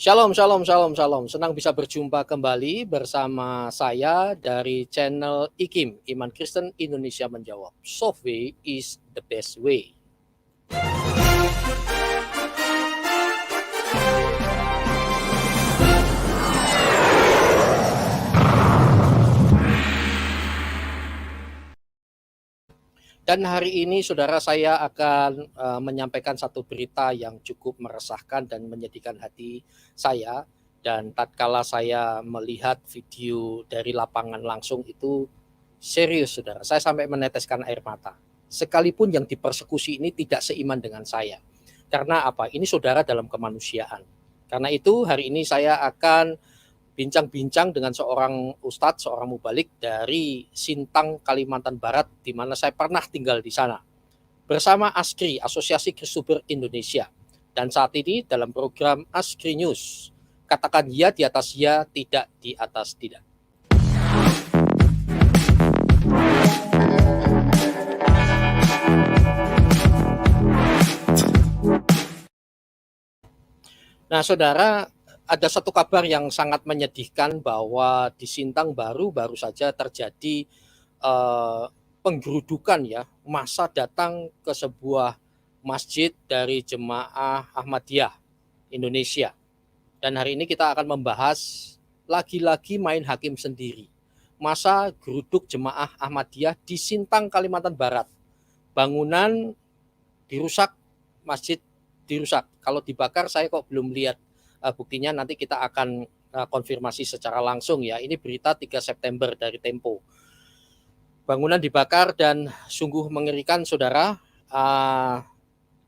Shalom, shalom, shalom, shalom. Senang bisa berjumpa kembali bersama saya dari channel IKIM, Iman Kristen Indonesia Menjawab. Soft way is the best way. Dan hari ini saudara saya akan menyampaikan satu berita yang cukup meresahkan dan menyedihkan hati saya. Dan tatkala saya melihat video dari lapangan langsung itu serius saudara, saya sampai meneteskan air mata. Sekalipun yang dipersekusi ini tidak seiman dengan saya. Karena apa? Ini saudara dalam kemanusiaan. Karena itu hari ini saya akan bincang-bincang dengan seorang ustadz, seorang mubalik dari Sintang, Kalimantan Barat, di mana saya pernah tinggal di sana. Bersama ASKRI, Asosiasi Kristuber Indonesia. Dan saat ini dalam program ASKRI News, katakan ya di atas ya, tidak di atas tidak. Nah saudara, ada satu kabar yang sangat menyedihkan bahwa di Sintang baru saja terjadi penggerudukan ya, massa datang ke sebuah masjid dari Jemaah Ahmadiyah Indonesia. Dan hari ini kita akan membahas lagi-lagi main hakim sendiri. Massa geruduk Jemaah Ahmadiyah di Sintang, Kalimantan Barat. Bangunan dirusak, masjid dirusak. Kalau dibakar saya kok belum lihat buktinya, nanti kita akan konfirmasi secara langsung ya. Ini berita 3 September dari Tempo. Bangunan dibakar dan sungguh mengerikan saudara.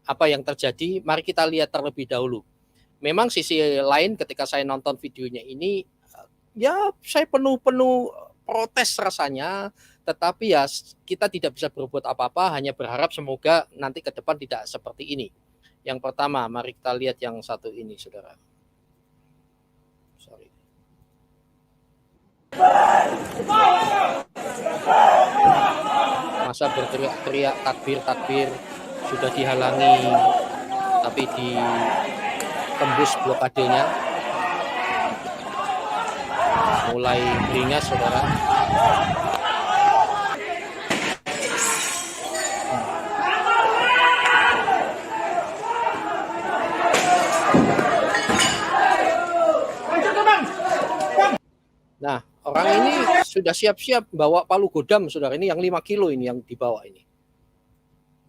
Apa yang terjadi? Mari kita lihat terlebih dahulu. Memang sisi lain ketika saya nonton videonya ini, ya saya penuh protes rasanya. Tetapi ya kita tidak bisa berbuat apa-apa, hanya berharap semoga nanti ke depan tidak seperti ini. Yang pertama, mari kita lihat yang satu ini saudara. Sorry. Masa berteriak-teriak takbir sudah dihalangi, tapi ditembus blokadenya. Mulai beringas saudara. Nah, orang ini sudah siap-siap bawa palu godam, saudara. Ini yang 5 kilo ini yang dibawa ini.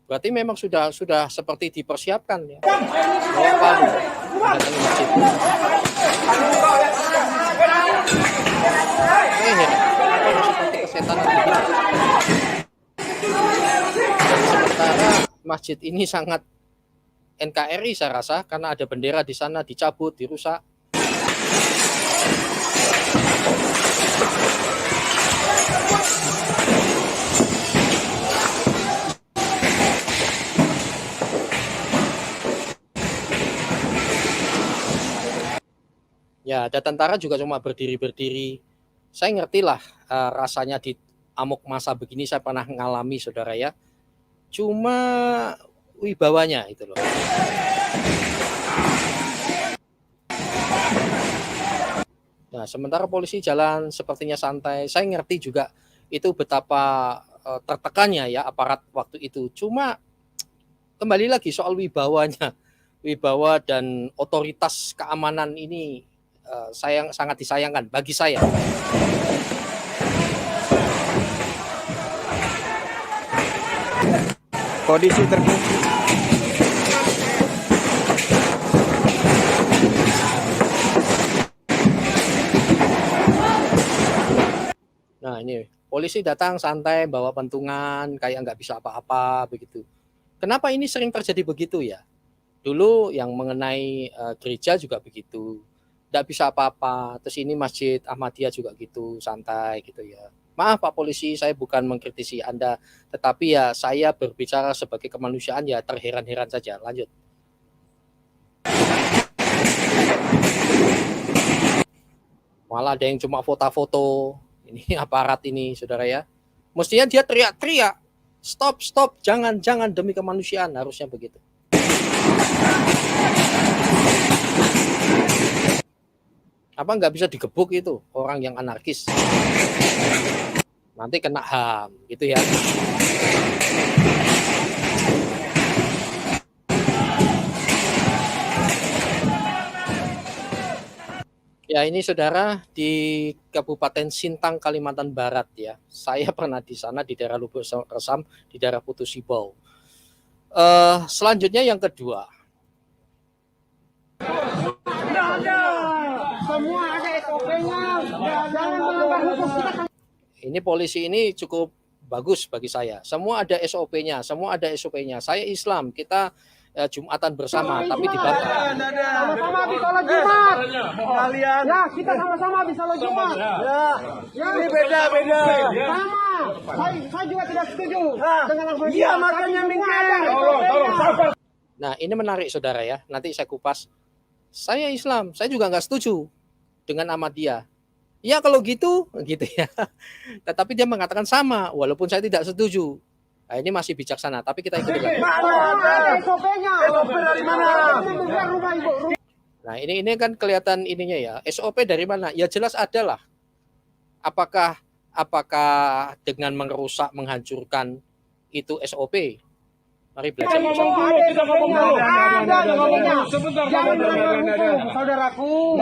Berarti memang sudah seperti dipersiapkan ya. Bawa palu mendatangi masjid. Seperti kesetanan begini. Dan sementara masjid ini sangat NKRI saya rasa, karena ada bendera di sana dicabut, dirusak. Ya, ada tentara juga cuma berdiri. Saya ngerti lah rasanya di amok masa begini, saya pernah ngalami saudara ya. Cuma wibawanya itu loh. Nah, sementara polisi jalan sepertinya santai. Saya ngerti juga itu betapa tertekannya ya aparat waktu itu. Cuma kembali lagi soal wibawanya. Wibawa dan otoritas keamanan ini sangat disayangkan bagi saya. Kondisi terkini. Nah ini polisi datang santai bawa pentungan kayak nggak bisa apa-apa begitu. Kenapa ini sering terjadi begitu ya? Dulu yang mengenai gereja juga begitu, nggak bisa apa-apa. Terus ini Masjid Ahmadiyah juga gitu, santai gitu ya. Maaf Pak Polisi, saya bukan mengkritisi Anda, tetapi ya saya berbicara sebagai kemanusiaan ya terheran-heran saja. Lanjut. Malah ada yang cuma foto-foto. Ini aparat ini saudara ya. Mestinya dia teriak-teriak. Stop, jangan demi kemanusiaan, harusnya begitu. Kenapa nggak bisa digebuk itu orang yang anarkis? Nanti kena HAM gitu ya. Ya ini saudara di Kabupaten Sintang, Kalimantan Barat ya. Saya pernah di sana di daerah Lubuk Resam, di daerah Putu Sibau. Selanjutnya yang kedua. Semua ada SOP-nya. Jangan melanggar hukum kita. Ini polisi ini cukup bagus bagi saya. Semua ada SOP-nya, semua ada SOP-nya. Saya Islam, kita Jumatan bersama, tapi dibantah. Sama-sama habis sholat Jumat. Kalian. Ya, kita sama-sama habis sholat Jumat. Ya. Ini beda. Sama. Saya juga tidak setuju dengan Ahmadiyah. Iya, makanya tolong. Nah, ini menarik saudara ya. Nanti saya kupas. Saya Islam, saya juga nggak setuju dengan Ahmadiyah. Ya kalau gitu ya. Tetapi dia mengatakan sama, walaupun saya tidak setuju. Nah, ini masih bijaksana, tapi kita ikuti lagi. Nah, ini kan kelihatan ininya ya. SOP dari mana? Ya jelas ada lah. Apakah dengan merusak, menghancurkan itu SOP? Mari belajar. Saudaraku.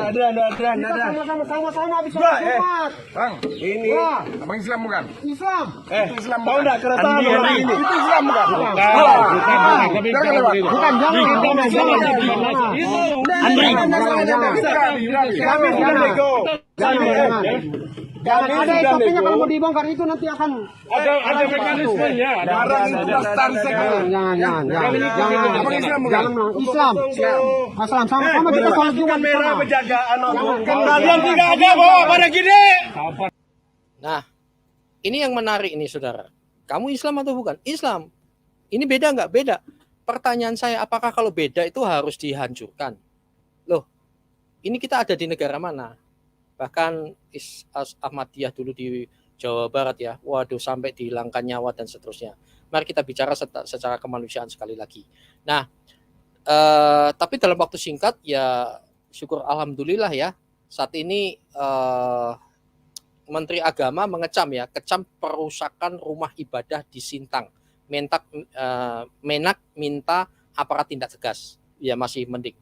Sama-sama habis sholat Jumat. Bang, ini Abang Islam bukan? Islam. Itu Islam. Mau enggak keresahan orang ini? Itu Islam bukan? Bukan, jangan ada SOP-nya kalau mau dibongkar itu nanti akan ada mekanismenya. Barang itu daftar Islam sama kita sholat Jumat merah penjagaan kalian tidak ada bawa pada gini. Nah, ini yang menarik ini saudara. Kamu Islam atau bukan? Islam. Ini beda nggak? Beda. Pertanyaan saya, apakah kalau beda itu harus dihancurkan? Loh, ini kita ada di negara mana? Bahkan Ahmadiyah dulu di Jawa Barat ya, waduh sampai dihilangkan nyawa dan seterusnya. Mari kita bicara secara kemanusiaan sekali lagi. Nah, tapi dalam waktu singkat ya syukur alhamdulillah ya, saat ini Menteri Agama kecam perusakan rumah ibadah di Sintang. Menak minta aparat tindak tegas. Ya masih mending.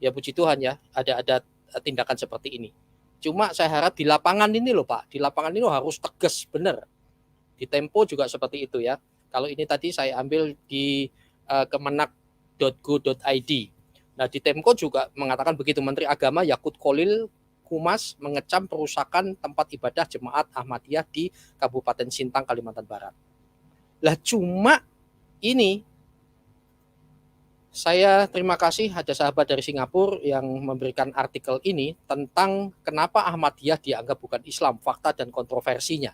Ya puji Tuhan ya, ada tindakan seperti ini. Cuma saya harap di lapangan ini loh Pak, di lapangan ini harus tegas benar. Di Tempo juga seperti itu ya. Kalau ini tadi saya ambil di kemenak.go.id. Nah di Tempo juga mengatakan begitu, Menteri Agama Yakut Kolil Kumas mengecam perusakan tempat ibadah jemaat Ahmadiyah di Kabupaten Sintang, Kalimantan Barat. Lah cuma ini saya terima kasih ada sahabat dari Singapura yang memberikan artikel ini tentang kenapa Ahmadiyah dianggap bukan Islam, fakta dan kontroversinya.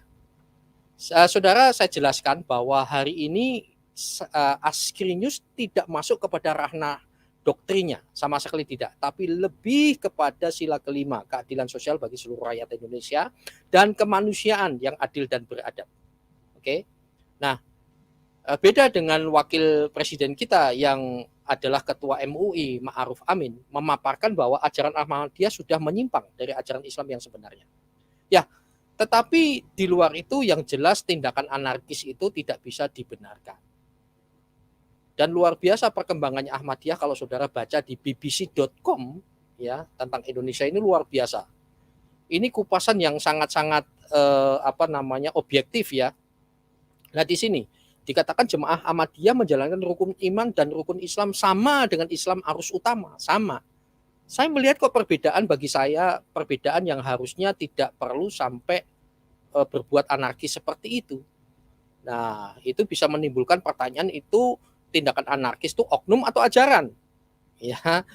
Saudara, saya jelaskan bahwa hari ini Askri News tidak masuk kepada ranah doktrinnya, sama sekali tidak. Tapi lebih kepada sila kelima, keadilan sosial bagi seluruh rakyat Indonesia dan kemanusiaan yang adil dan beradab. Oke. Nah, beda dengan wakil presiden kita yang adalah ketua MUI Ma'ruf Amin memaparkan bahwa ajaran Ahmadiyah sudah menyimpang dari ajaran Islam yang sebenarnya. Ya, tetapi di luar itu yang jelas tindakan anarkis itu tidak bisa dibenarkan. Dan luar biasa perkembangannya Ahmadiyah kalau saudara baca di bbc.com ya tentang Indonesia ini luar biasa. Ini kupasan yang sangat-sangat objektif ya. Nah di sini dikatakan jemaah Ahmadiyah menjalankan rukun iman dan rukun Islam sama dengan Islam arus utama, sama. Saya melihat kok perbedaan bagi saya, perbedaan yang harusnya tidak perlu sampai berbuat anarkis seperti itu. Nah, itu bisa menimbulkan pertanyaan itu tindakan anarkis itu oknum atau ajaran? Ya.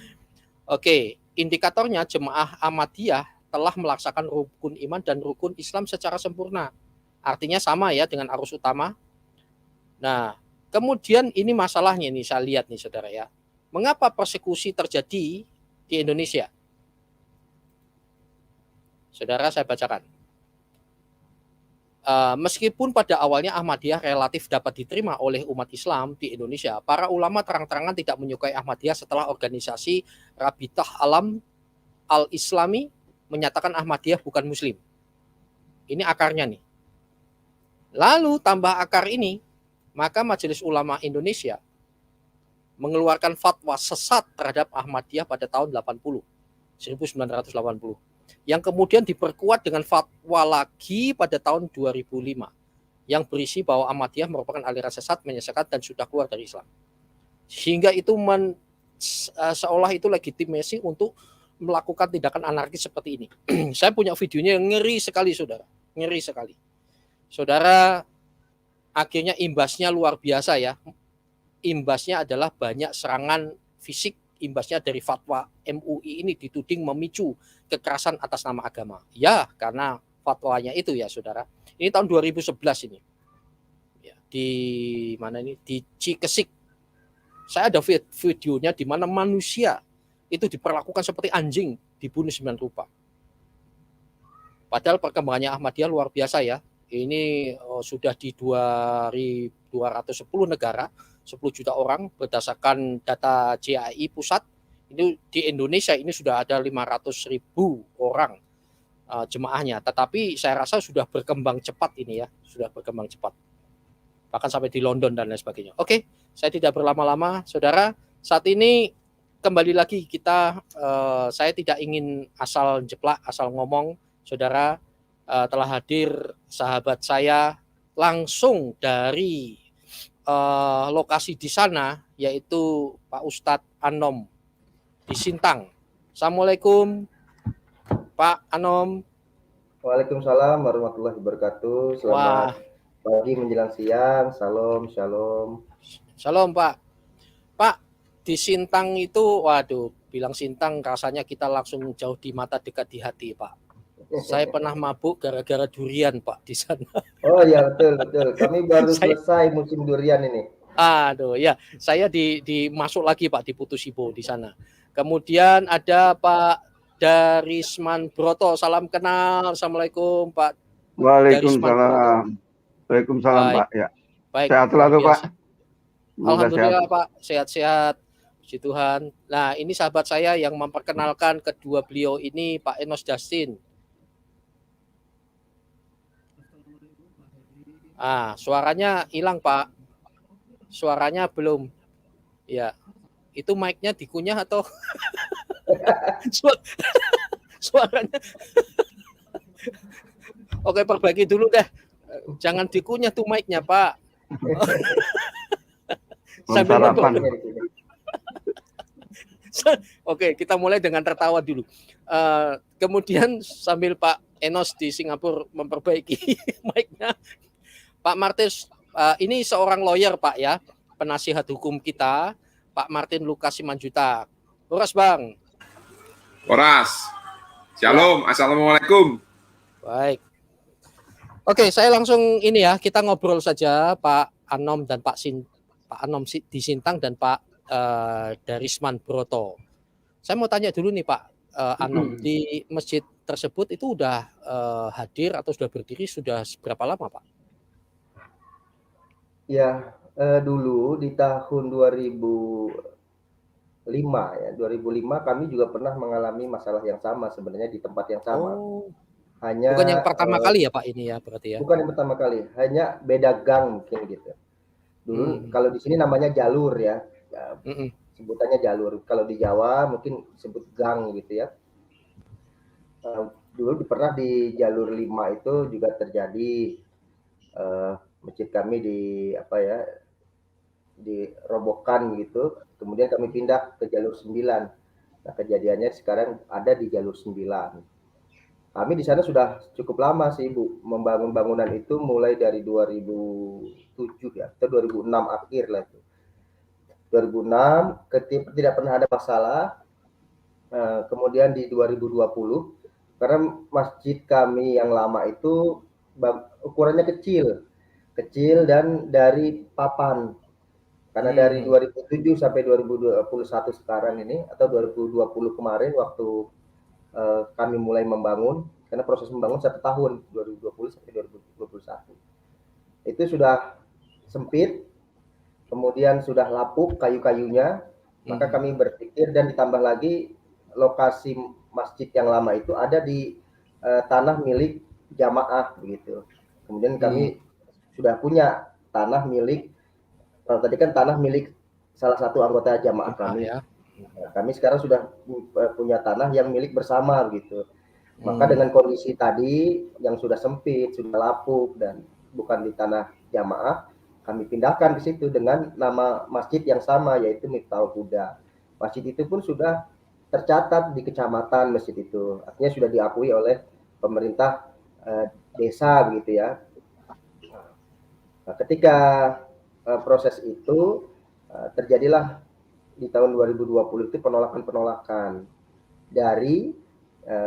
Oke, indikatornya jemaah Ahmadiyah telah melaksanakan rukun iman dan rukun Islam secara sempurna. Artinya sama ya dengan arus utama. Nah, kemudian ini masalahnya nih saya lihat nih saudara ya. Mengapa persekusi terjadi di Indonesia? Saudara saya bacakan. Meskipun pada awalnya Ahmadiyah relatif dapat diterima oleh umat Islam di Indonesia, para ulama terang-terangan tidak menyukai Ahmadiyah setelah organisasi Rabitah Alam Al-Islami menyatakan Ahmadiyah bukan Muslim. Ini akarnya nih. Lalu tambah akar ini, maka Majelis Ulama Indonesia mengeluarkan fatwa sesat terhadap Ahmadiyah pada tahun 1980. Yang kemudian diperkuat dengan fatwa lagi pada tahun 2005 yang berisi bahwa Ahmadiyah merupakan aliran sesat, menyesatkan dan sudah keluar dari Islam. Sehingga itu seolah itu legitimasi untuk melakukan tindakan anarkis seperti ini. Saya punya videonya yang ngeri sekali, saudara. Ngeri sekali. Saudara, akhirnya imbasnya luar biasa ya. Imbasnya adalah banyak serangan fisik, imbasnya dari fatwa MUI ini dituding memicu kekerasan atas nama agama. Ya, karena fatwanya itu ya, saudara. Ini tahun 2011 ini. Ya, di mana ini? Di Cikesik. Saya ada videonya di mana manusia itu diperlakukan seperti anjing, dibunuh 9 rupa. Padahal perkembangannya Ahmadiyah luar biasa ya. Ini sudah di 210 negara, 10 juta orang berdasarkan data JAI pusat. Ini di Indonesia ini sudah ada 500.000 orang jemaahnya. Tetapi saya rasa sudah berkembang cepat ini ya, sudah berkembang cepat. Bahkan sampai di London dan lain sebagainya. Oke, saya tidak berlama-lama, saudara. Saat ini kembali lagi kita, saya tidak ingin asal jeplak, asal ngomong, saudara. Telah hadir sahabat saya langsung dari lokasi di sana, yaitu Pak Ustadz Anom di Sintang. Assalamualaikum Pak Anom. Waalaikumsalam warahmatullahi wabarakatuh. Selamat pagi menjelang siang. Salam, shalom. Shalom Pak. Pak, di Sintang itu, waduh, bilang Sintang rasanya kita langsung jauh di mata, dekat di hati Pak. Saya pernah mabuk gara-gara durian Pak di sana. Oh ya, betul. Kami baru selesai musim durian ini. Aduh ya, saya masuk lagi Pak di Putusibo di sana. Kemudian ada Pak Darisman Broto, salam kenal. Assalamualaikum Pak. Waalaikumsalam. Waalaikumsalam Pak. Ya. Baik. Sehat selalu Pak. Alhamdulillah sehat. Pak, sehat-sehat. Puji Tuhan. Nah, ini sahabat saya yang memperkenalkan kedua beliau ini, Pak Enos Dastin. Suaranya hilang Pak. Suaranya belum. Ya. Itu mic-nya dikunyah atau suaranya. Oke, perbaiki dulu deh. Jangan dikunyah tuh mic-nya, Pak. Oke, kita mulai dengan tertawa dulu. Kemudian sambil Pak Enos di Singapura memperbaiki mic-nya, Pak Martis, ini seorang lawyer Pak ya, penasihat hukum kita, Pak Martin Lukas Simanjuta. Horas Bang. Horas. Shalom. Ya. Assalamualaikum. Baik. Oke, saya langsung ini ya, kita ngobrol saja Pak Anom dan Pak Anom di Sintang dan Pak Darisman Broto. Saya mau tanya dulu nih Pak Anom, di masjid tersebut itu udah hadir atau sudah berdiri sudah berapa lama Pak? Ya, dulu di tahun 2005 ya, 2005 kami juga pernah mengalami masalah yang sama sebenarnya di tempat yang sama. Hanya bukan yang pertama kali ya Pak ini ya berarti ya? Bukan yang pertama kali, hanya beda gang mungkin gitu. Dulu kalau di sini namanya jalur ya, sebutannya jalur. Kalau di Jawa mungkin sebut gang gitu ya. Dulu pernah di jalur 5 itu juga terjadi masjid kami dirobohkan gitu. Kemudian kami pindah ke jalur 9. Nah, kejadiannya sekarang ada di jalur 9. Kami di sana sudah cukup lama sih Bu, membangun bangunan itu mulai dari 2007 ya, atau 2006 akhir lah itu. 2006 tidak pernah ada masalah. Kemudian di 2020, karena masjid kami yang lama itu ukurannya kecil dan dari papan. Karena dari 2007 sampai 2021 sekarang ini, atau 2020 kemarin waktu kami mulai membangun, karena proses membangun 1 tahun, 2020 sampai 2021. Itu sudah sempit, kemudian sudah lapuk kayu-kayunya, maka kami berpikir dan ditambah lagi lokasi masjid yang lama itu ada di tanah milik jamaah begitu. Kemudian kami sudah punya tanah milik, kalau tadi kan tanah milik salah satu anggota jamaah kami. Ya. Nah, kami sekarang sudah punya tanah yang milik bersama gitu. Maka dengan kondisi tadi yang sudah sempit, sudah lapuk dan bukan di tanah jamaah, kami pindahkan ke situ dengan nama masjid yang sama yaitu Miftahul Huda. Masjid itu pun sudah tercatat di kecamatan masjid itu. Artinya sudah diakui oleh pemerintah desa begitu ya. Nah, ketika proses itu terjadilah di tahun 2020 itu penolakan-penolakan dari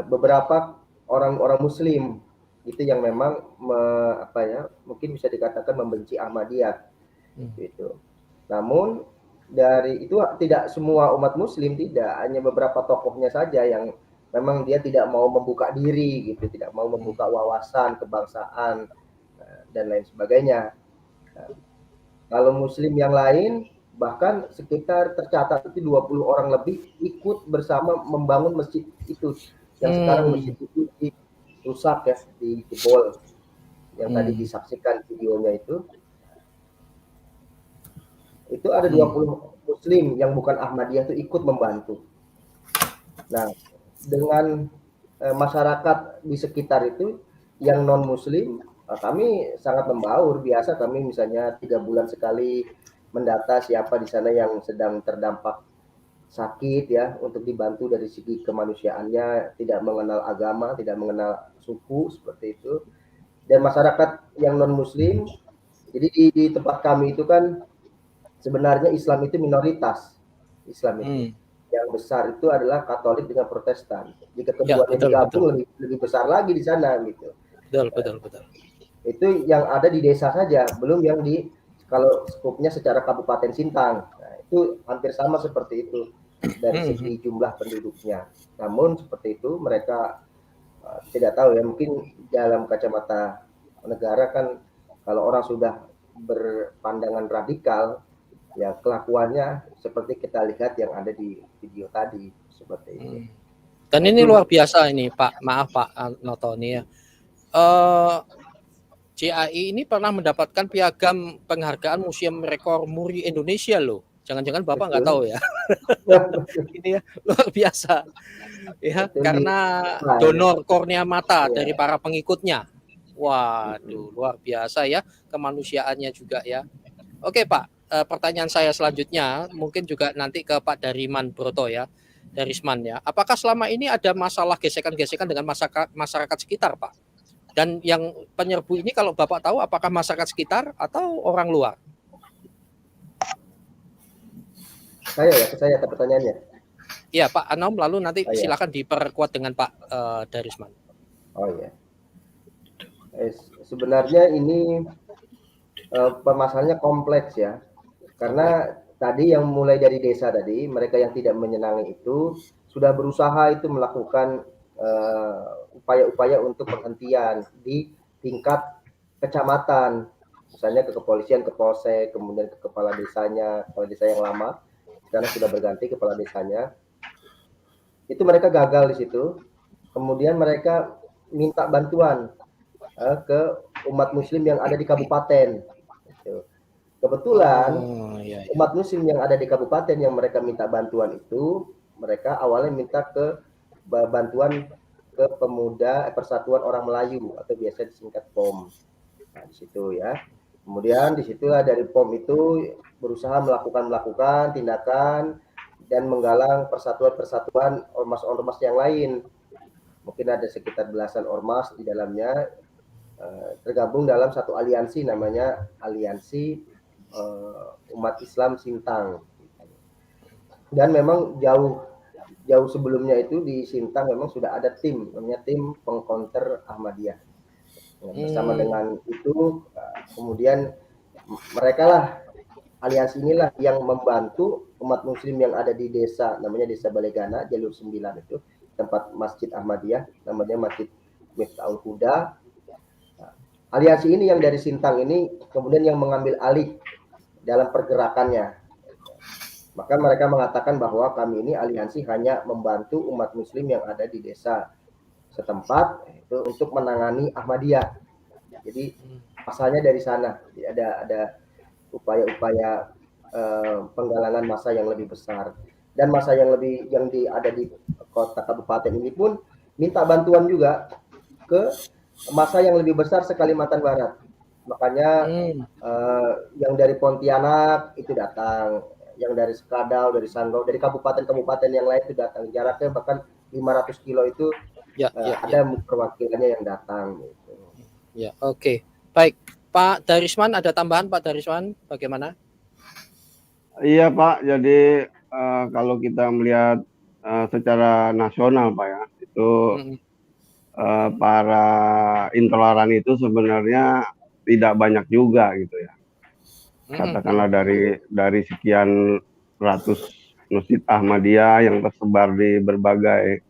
beberapa orang-orang Muslim itu yang memang mungkin bisa dikatakan membenci Ahmadiyah gitu. Namun dari itu tidak semua umat Muslim, tidak, hanya beberapa tokohnya saja yang memang dia tidak mau membuka diri gitu, tidak mau membuka wawasan kebangsaan dan lain sebagainya. Kalau Muslim yang lain bahkan sekitar tercatat itu 20 orang lebih ikut bersama membangun masjid itu yang sekarang masjid itu dirusak ya, dijebol yang tadi disaksikan videonya itu ada 20 Muslim yang bukan Ahmadiyah itu ikut membantu. Nah, dengan masyarakat di sekitar itu yang non Muslim, kami sangat membaur. Biasa kami misalnya 3 bulan sekali mendata siapa di sana yang sedang terdampak sakit ya, untuk dibantu dari segi kemanusiaannya, tidak mengenal agama, tidak mengenal suku seperti itu. Dan masyarakat yang non Muslim, jadi di tempat kami itu kan sebenarnya Islam itu minoritas. Islam itu yang besar itu adalah Katolik dengan Protestan. Jika keduanya digabung lebih besar lagi di sana gitu. Betul. Itu yang ada di desa saja, belum yang kalau skupnya secara Kabupaten Sintang. Nah, itu hampir sama seperti itu dari segi jumlah penduduknya. Namun seperti itu mereka tidak tahu ya, mungkin dalam kacamata negara kan kalau orang sudah berpandangan radikal ya kelakuannya seperti kita lihat yang ada di video tadi seperti itu. Dan ini luar biasa ini Pak, maaf Pak Notoni ya. CAI ini pernah mendapatkan piagam penghargaan Museum Rekor Muri Indonesia loh. Jangan-jangan Bapak nggak tahu ya. Ini ya luar biasa. Ya, karena donor kornea mata dari para pengikutnya. Waduh, luar biasa ya kemanusiaannya juga ya. Oke Pak, pertanyaan saya selanjutnya mungkin juga nanti ke Pak Dariman Broto ya. Darisman ya. Apakah selama ini ada masalah gesekan-gesekan dengan masyarakat sekitar Pak? Dan yang penyerbu ini kalau Bapak tahu apakah masyarakat sekitar atau orang luar? Saya pertanyaannya. Iya Pak Anom, lalu nanti silakan diperkuat dengan Pak Darisman. Oh iya. Sebenarnya ini permasalahannya kompleks ya. Karena tadi yang mulai dari desa tadi, mereka yang tidak menyenangi itu sudah berusaha itu melakukan upaya-upaya untuk penghentian di tingkat kecamatan, misalnya ke kepolisian, ke polsek, kemudian ke kepala desanya, kepala desa yang lama, sekarang sudah berganti kepala desanya. Itu mereka gagal di situ. Kemudian mereka minta bantuan ke umat Muslim yang ada di kabupaten. Kebetulan umat Muslim yang ada di kabupaten yang mereka minta bantuan itu, mereka awalnya minta ke bantuan ke pemuda Persatuan Orang Melayu atau biasa disingkat POM. Nah, di situ ya. Kemudian disitulah dari POM itu berusaha melakukan tindakan dan menggalang persatuan-persatuan ormas-ormas yang lain. Mungkin ada sekitar belasan ormas di dalamnya tergabung dalam satu aliansi namanya Aliansi Umat Islam Sintang. Dan memang jauh sebelumnya itu di Sintang memang sudah ada tim, namanya tim pengcounter Ahmadiyah. Bersama dengan itu kemudian mereka lah, aliansi inilah yang membantu umat Muslim yang ada di desa, namanya Desa Balegana, Jalur 9 itu, tempat Masjid Ahmadiyah, namanya Masjid Miftahul Huda. Aliansi ini yang dari Sintang ini kemudian yang mengambil alih dalam pergerakannya. Maka mereka mengatakan bahwa kami ini aliansi hanya membantu umat muslim yang ada di desa setempat itu untuk menangani Ahmadiyah. Jadi asalnya dari sana. Jadi ada upaya-upaya penggalangan massa yang lebih besar, dan massa yang ada di kota kabupaten ini pun minta bantuan juga ke massa yang lebih besar se-Kalimantan Barat. Makanya yang dari Pontianak itu datang, yang dari Sekadau, dari Sanggau, dari kabupaten-kabupaten yang lain itu datang. Jaraknya bahkan 500 kilo itu ada perwakilannya yang datang. Gitu. Ya, oke. Baik, Pak Darisman, ada tambahan Pak Darisman, bagaimana? Iya Pak, jadi kalau kita melihat secara nasional Pak ya, itu para intoleran itu sebenarnya tidak banyak juga gitu ya. Katakanlah dari sekian ratus masjid Ahmadiyah yang tersebar di berbagai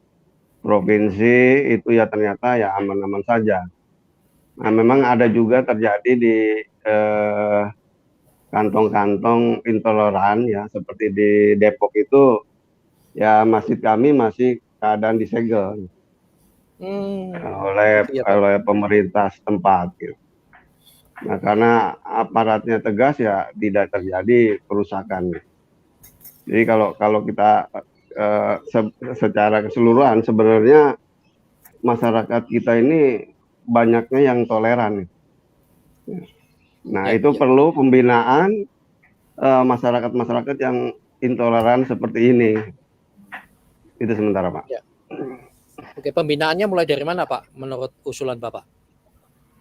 provinsi itu ya ternyata ya aman-aman saja. Nah memang ada juga terjadi di kantong-kantong intoleran ya, seperti di Depok itu ya masjid kami masih keadaan disegel oleh pemerintah setempat gitu. Nah karena aparatnya tegas ya tidak terjadi kerusakan. Jadi kalau kita secara keseluruhan sebenarnya masyarakat kita ini banyaknya yang toleran. Nah itu perlu pembinaan masyarakat-masyarakat yang intoleran seperti ini. Itu sementara Pak. Ya. Oke, pembinaannya mulai dari mana Pak menurut usulan Bapak?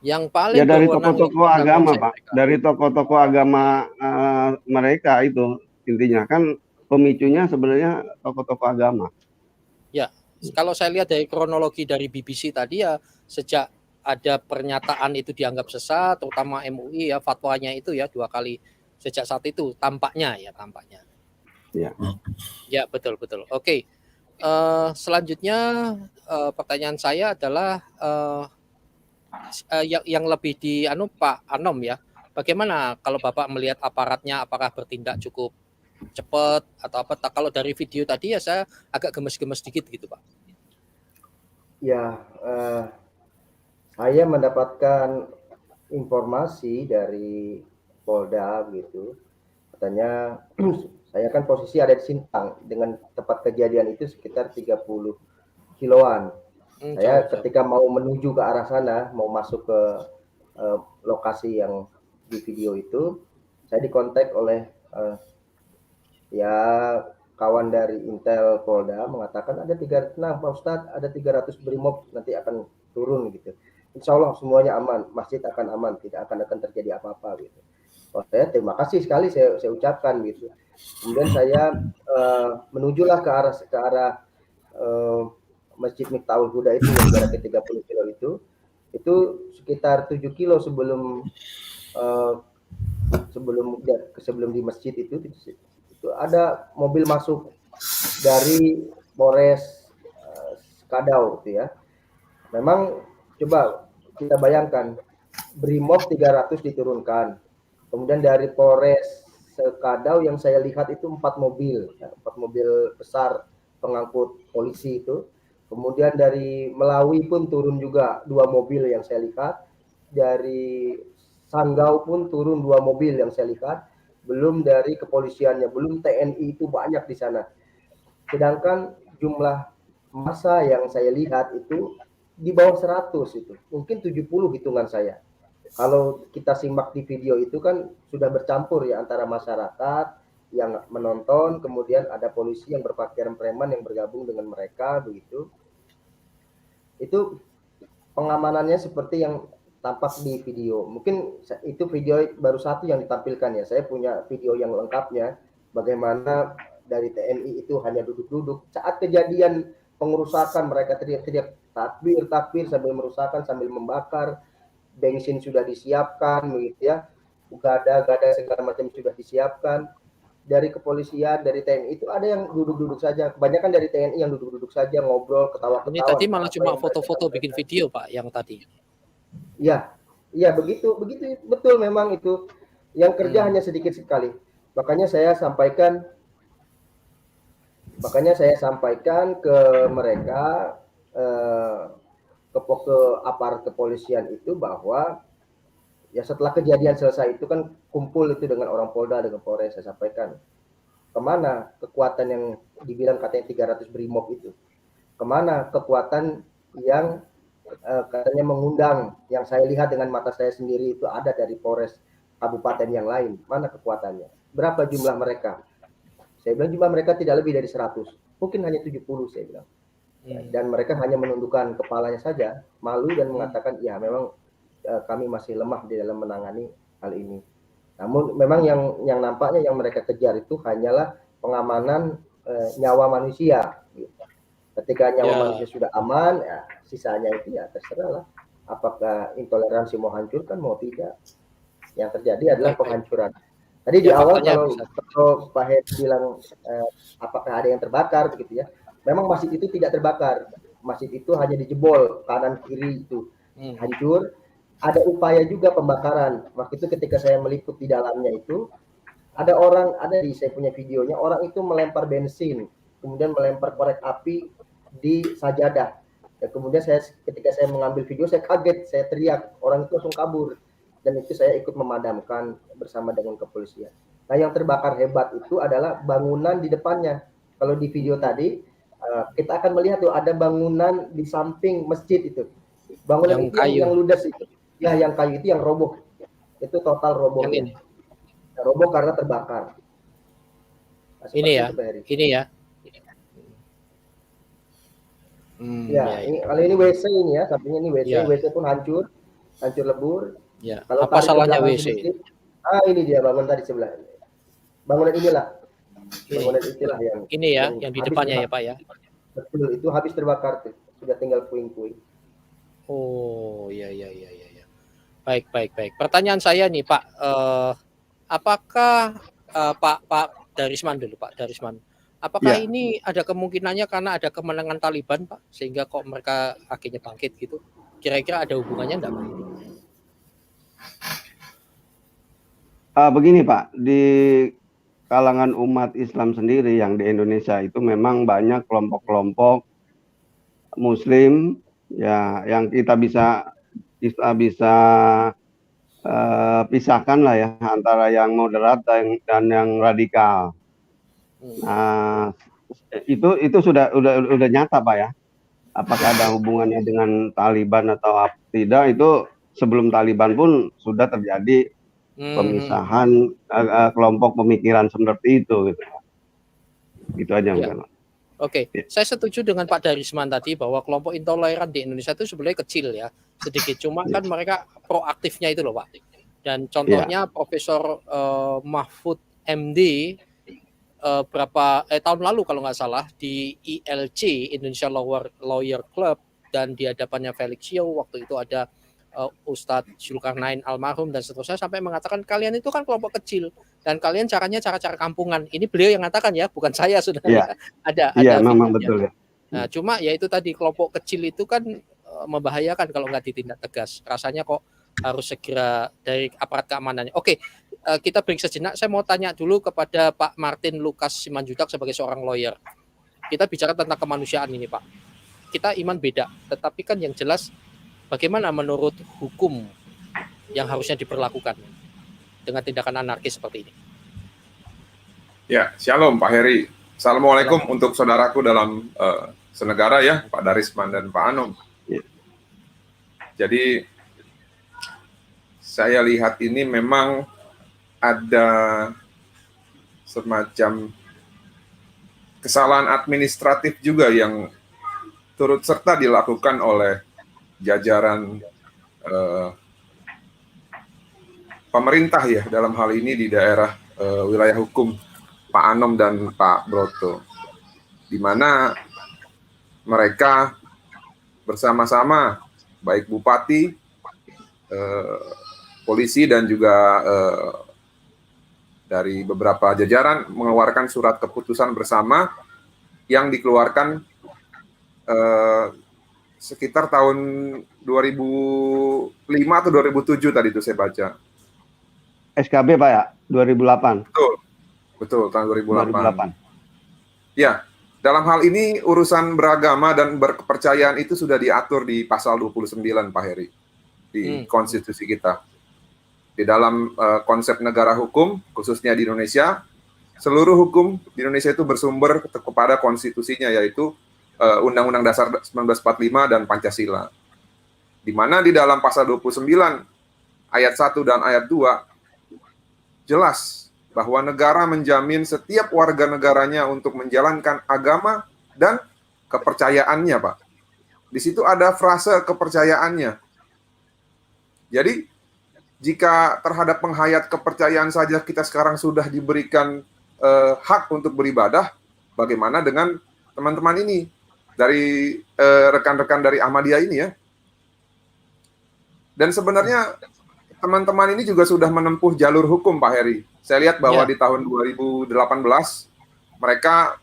Yang paling ya dari tokoh-tokoh agama Pak, dari tokoh-tokoh agama mereka itu intinya kan pemicunya sebenarnya tokoh-tokoh agama. Ya, kalau saya lihat dari kronologi dari BBC tadi ya sejak ada pernyataan itu dianggap sesat, terutama MUI ya fatwanya itu ya 2 kali sejak saat itu tampaknya. Ya. Ya betul. Oke, selanjutnya pertanyaan saya adalah yang lebih di Pak Anom ya. Bagaimana kalau Bapak melihat aparatnya, apakah bertindak cukup cepat atau apa? Kalau dari video tadi ya saya agak gemes-gemes sedikit gitu Pak. Ya, saya mendapatkan informasi dari Polda gitu. Katanya saya kan posisi ada di Sintang, dengan tempat kejadian itu sekitar 30 kiloan. Saya ketika mau menuju ke arah sana, mau masuk ke lokasi yang di video itu, saya dikontak oleh ya kawan dari Intel Polda mengatakan ada 300, Pak Ustadz, ada 300 brimob nanti akan turun gitu. Insya Allah semuanya aman, masjid akan aman, tidak akan terjadi apa-apa gitu. Oh, saya terima kasih sekali saya ucapkan gitu. Kemudian saya menujulah ke arah Masjid Miftahul Huda itu yang jaraknya 30 kilo itu sekitar 7 kilo sebelum di masjid itu ada mobil masuk dari Polres Sekadau gitu ya. Memang coba kita bayangkan, Brimob 300 diturunkan. Kemudian dari Polres Sekadau yang saya lihat itu 4 mobil besar pengangkut polisi itu. Kemudian dari Melawi pun turun juga 2 mobil yang saya lihat. Dari Sanggau pun turun 2 mobil yang saya lihat. Belum dari kepolisiannya, belum TNI itu banyak di sana. Sedangkan jumlah massa yang saya lihat itu di bawah 100 itu, mungkin 70 hitungan saya. Kalau kita simak di video itu kan sudah bercampur ya antara masyarakat yang menonton, kemudian ada polisi yang berpakaian preman yang bergabung dengan mereka begitu. Itu pengamanannya seperti yang tampak di video. Mungkin itu video baru satu yang ditampilkan ya. Saya punya video yang lengkapnya bagaimana dari TNI itu hanya duduk-duduk. Saat kejadian pengerusakan mereka teriak-teriak takbir sambil merusakkan, sambil membakar. Bensin sudah disiapkan begitu ya. Gada segala macam sudah disiapkan. Dari kepolisian, dari TNI itu ada yang duduk-duduk saja. Kebanyakan dari TNI yang duduk-duduk saja, ngobrol, ketawa-ketawa. Ini tadi malah cuma foto-foto bikin video Pak yang tadi. Iya begitu betul memang itu. Yang kerja hanya sedikit sekali. Makanya saya sampaikan Makanya saya sampaikan ke mereka, ke aparat kepolisian itu bahwa ya setelah kejadian selesai itu kan kumpul itu dengan orang Polda, dengan Polres, saya sampaikan kemana kekuatan yang dibilang katanya 300 brimob itu, kemana kekuatan yang katanya mengundang, yang saya lihat dengan mata saya sendiri itu ada dari Polres kabupaten yang lain, mana kekuatannya, berapa jumlah mereka? Saya bilang jumlah mereka tidak lebih dari 100, mungkin hanya 70 saya bilang. Dan mereka hanya menundukkan kepalanya saja, malu dan mengatakan ya memang kami masih lemah di dalam menangani hal ini. Namun memang yang nampaknya yang mereka kejar itu hanyalah pengamanan nyawa manusia. Ketika nyawa manusia sudah aman, ya sisanya itu ya terserah lah. Apakah intoleransi mau hancurkan mau tidak. Yang terjadi adalah penghancuran. Tadi di awal kalau Pak Hedi bilang apakah ada yang terbakar begitu ya. Memang masjid itu tidak terbakar. Masjid itu hanya dijebol kanan kiri itu hancur. Ada upaya juga pembakaran. Waktu itu ketika saya meliput di dalamnya itu ada saya punya videonya, orang itu melempar bensin, kemudian melempar korek api di sajadah. Ya, kemudian ketika saya mengambil video saya kaget, saya teriak, orang itu langsung kabur. Dan itu saya ikut memadamkan bersama dengan kepolisian. Nah, yang terbakar hebat itu adalah bangunan di depannya. Kalau di video tadi kita akan melihat tuh ada bangunan di samping masjid itu. Bangunan yang itu kayu. Yang ludes itu. Ya, yang kayu itu yang roboh. Itu total roboh. Yang ini. Roboh karena terbakar. Nah, ini ya. Ini ya. Ini kalau ini WC ini ya, sampingnya ini WC, WC pun hancur lebur. Ya. Kalau apa salahnya WC? Ini dia bangunan tadi sebelah. Bangunan inilah. Bangunan itulah yang ini ya, yang di depannya ya Pak ya. Betul, itu habis terbakar tuh. Sudah tinggal puing-puing. Oh, iya. Baik. Pertanyaan saya nih Pak, apakah Pak Darisman dulu Pak Darisman, apakah ini ada kemungkinannya karena ada kemenangan Taliban Pak, sehingga kok mereka akhirnya bangkit gitu? Kira-kira ada hubungannya enggak Pak? Begini Pak, di kalangan umat Islam sendiri yang di Indonesia itu memang banyak kelompok-kelompok Muslim ya yang kita bisa pisahkan lah ya antara yang moderat dan yang radikal. Nah, itu sudah nyata Pak ya. Apakah ada hubungannya dengan Taliban atau tidak, itu sebelum Taliban pun sudah terjadi pemisahan kelompok pemikiran seperti itu gitu. Gitu aja mungkin. Oke, saya setuju dengan Pak Darisman tadi bahwa kelompok intoleran di Indonesia itu sebenarnya kecil ya, sedikit. Cuma kan mereka proaktifnya itu loh Pak. Dan contohnya Profesor Mahfud MD tahun lalu kalau nggak salah di ILC Indonesia Lawyer Club, dan di hadapannya Felix Yeo waktu itu ada Ustadz Zulkarnain almarhum dan seterusnya, sampai mengatakan kalian itu kan kelompok kecil dan kalian caranya cara-cara kampungan. Ini beliau yang mengatakan ya, bukan saya sudah. Ada memang betul ya. Nah, cuma ya itu tadi, kelompok kecil itu kan membahayakan kalau nggak ditindak tegas. Rasanya kok harus segera dari aparat keamanannya. Oke, kita break sejenak. Saya mau tanya dulu kepada Pak Martin Lukas Simanjuntak sebagai seorang lawyer. Kita bicara tentang kemanusiaan ini Pak. Kita iman beda, tetapi kan yang jelas bagaimana menurut hukum yang harusnya diperlakukan dengan tindakan anarkis seperti ini? Ya, shalom Pak Heri. Assalamualaikum untuk saudaraku dalam senegara ya, Pak Darisman dan Pak Anom. Jadi saya lihat ini memang ada semacam kesalahan administratif juga yang turut serta dilakukan oleh jajaran pemerintah ya, dalam hal ini di daerah wilayah hukum Pak Anom dan Pak Broto, di mana mereka bersama-sama baik bupati, polisi dan juga dari beberapa jajaran mengeluarkan surat keputusan bersama yang dikeluarkan sekitar tahun 2005 atau 2007 tadi itu saya baca. SKB Pak ya, 2008. Betul tahun 2008. Ya, dalam hal ini urusan beragama dan berkepercayaan itu sudah diatur di pasal 29 Pak Heri di konstitusi kita. Di dalam konsep negara hukum, khususnya di Indonesia, seluruh hukum di Indonesia itu bersumber kepada konstitusinya, yaitu Undang-Undang Dasar 1945 dan Pancasila. Di mana di dalam pasal 29 ayat 1 dan ayat 2 jelas bahwa negara menjamin setiap warga negaranya untuk menjalankan agama dan kepercayaannya, Pak. Di situ ada frase kepercayaannya. Jadi, jika terhadap penghayat kepercayaan saja kita sekarang sudah diberikan hak untuk beribadah, bagaimana dengan teman-teman ini dari rekan-rekan dari Ahmadiyah ini ya? Dan sebenarnya teman-teman ini juga sudah menempuh jalur hukum, Pak Heri. Saya lihat bahwa di tahun 2018 mereka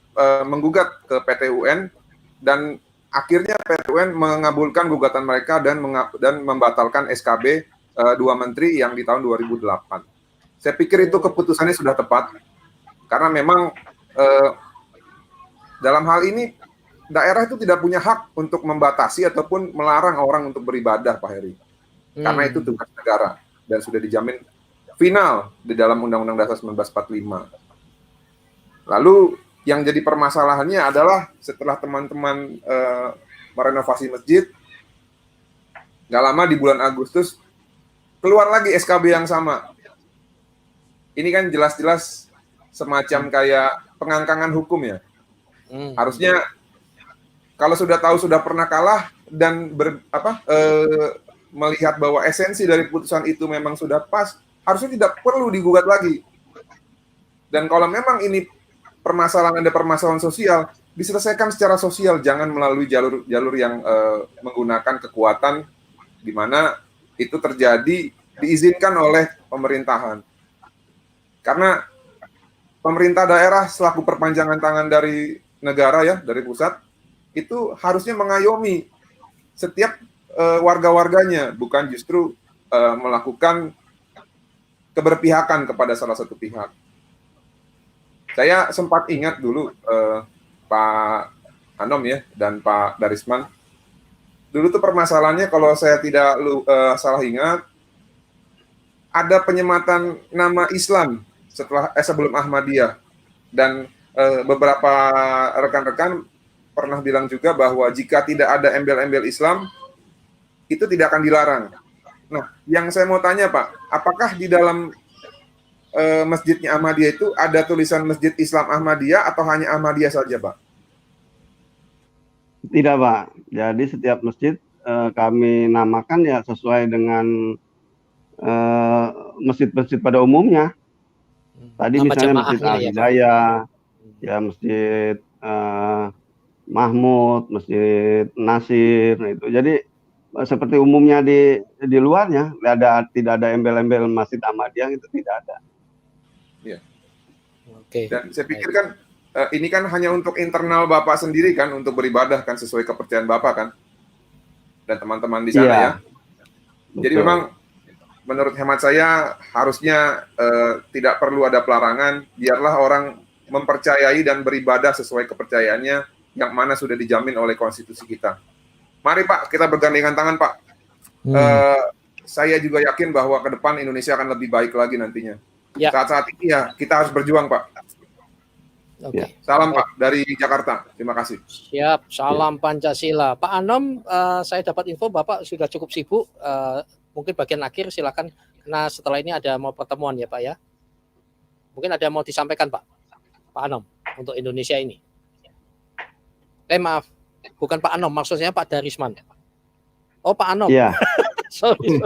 menggugat ke PT UN dan akhirnya PT UN mengabulkan gugatan mereka dan membatalkan SKB 2 menteri yang di tahun 2008. Saya pikir itu keputusannya sudah tepat karena memang dalam hal ini daerah itu tidak punya hak untuk membatasi ataupun melarang orang untuk beribadah, Pak Heri. Karena itu tugas negara dan sudah dijamin final di dalam Undang-Undang Dasar 1945. Lalu yang jadi permasalahannya adalah setelah teman-teman merenovasi masjid, nggak lama di bulan Agustus keluar lagi SKB yang sama. Ini kan jelas-jelas semacam kayak pengangkangan hukum ya. Harusnya kalau sudah tahu sudah pernah kalah dan melihat bahwa esensi dari putusan itu memang sudah pas, harusnya tidak perlu digugat lagi. Dan kalau memang ini ada permasalahan sosial, diselesaikan secara sosial, jangan melalui jalur yang menggunakan kekuatan di mana itu terjadi diizinkan oleh pemerintahan. Karena pemerintah daerah selaku perpanjangan tangan dari negara ya, dari pusat, itu harusnya mengayomi setiap warga-warganya, bukan justru melakukan keberpihakan kepada salah satu pihak. Saya sempat ingat dulu Pak Anom ya dan Pak Darisman. Dulu tuh permasalahannya kalau saya tidak salah ingat, ada penyematan nama Islam sebelum Ahmadiyah, dan beberapa rekan-rekan pernah bilang juga bahwa jika tidak ada embel-embel Islam itu tidak akan dilarang. Nah, yang saya mau tanya Pak, apakah di dalam masjidnya Ahmadiyah itu ada tulisan Masjid Islam Ahmadiyah atau hanya Ahmadiyah saja, Pak? Tidak, Pak. Jadi setiap masjid kami namakan ya sesuai dengan masjid-masjid pada umumnya. Tadi misalnya Masjid Al-Hidayah, ya Masjid Mahmud, Masjid Nasir, itu. Jadi seperti umumnya di luarnya, tidak ada embel-embel Masjid Ahmadiyah, itu tidak ada. Ya. Oke. Dan saya pikir kan ini kan hanya untuk internal Bapak sendiri kan, untuk beribadah kan sesuai kepercayaan Bapak kan, dan teman-teman di sana ya. Jadi memang menurut hemat saya harusnya tidak perlu ada pelarangan, biarlah orang mempercayai dan beribadah sesuai kepercayaannya yang mana sudah dijamin oleh konstitusi kita. Mari Pak, kita bergandengan tangan Pak. Saya juga yakin bahwa ke depan Indonesia akan lebih baik lagi nantinya. Ya. Saat-saat ini ya kita harus berjuang Pak. Oke. Salam Pak dari Jakarta. Terima kasih. Siap. Salam Pancasila. Pak Anom, saya dapat info Bapak sudah cukup sibuk. Mungkin bagian akhir silakan. Karena setelah ini ada mau pertemuan ya Pak ya. Mungkin ada yang mau disampaikan Pak Anom untuk Indonesia ini. Maaf, bukan Pak Anom, maksudnya Pak Darisman. Oh Pak Anom. Iya. sorry.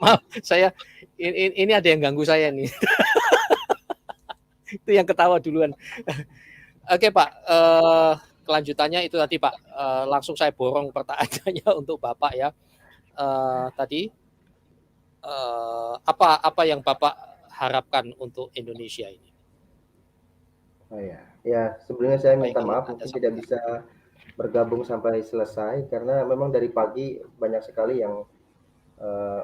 Maaf, saya ini ada yang ganggu saya nih. Itu yang ketawa duluan. Oke Pak, kelanjutannya itu tadi Pak. Langsung saya borong pertanyaannya untuk Bapak ya. Tadi apa yang Bapak harapkan untuk Indonesia ini? Oh ya sebelumnya saya minta maaf mungkin tidak bisa bergabung sampai selesai karena memang dari pagi banyak sekali yang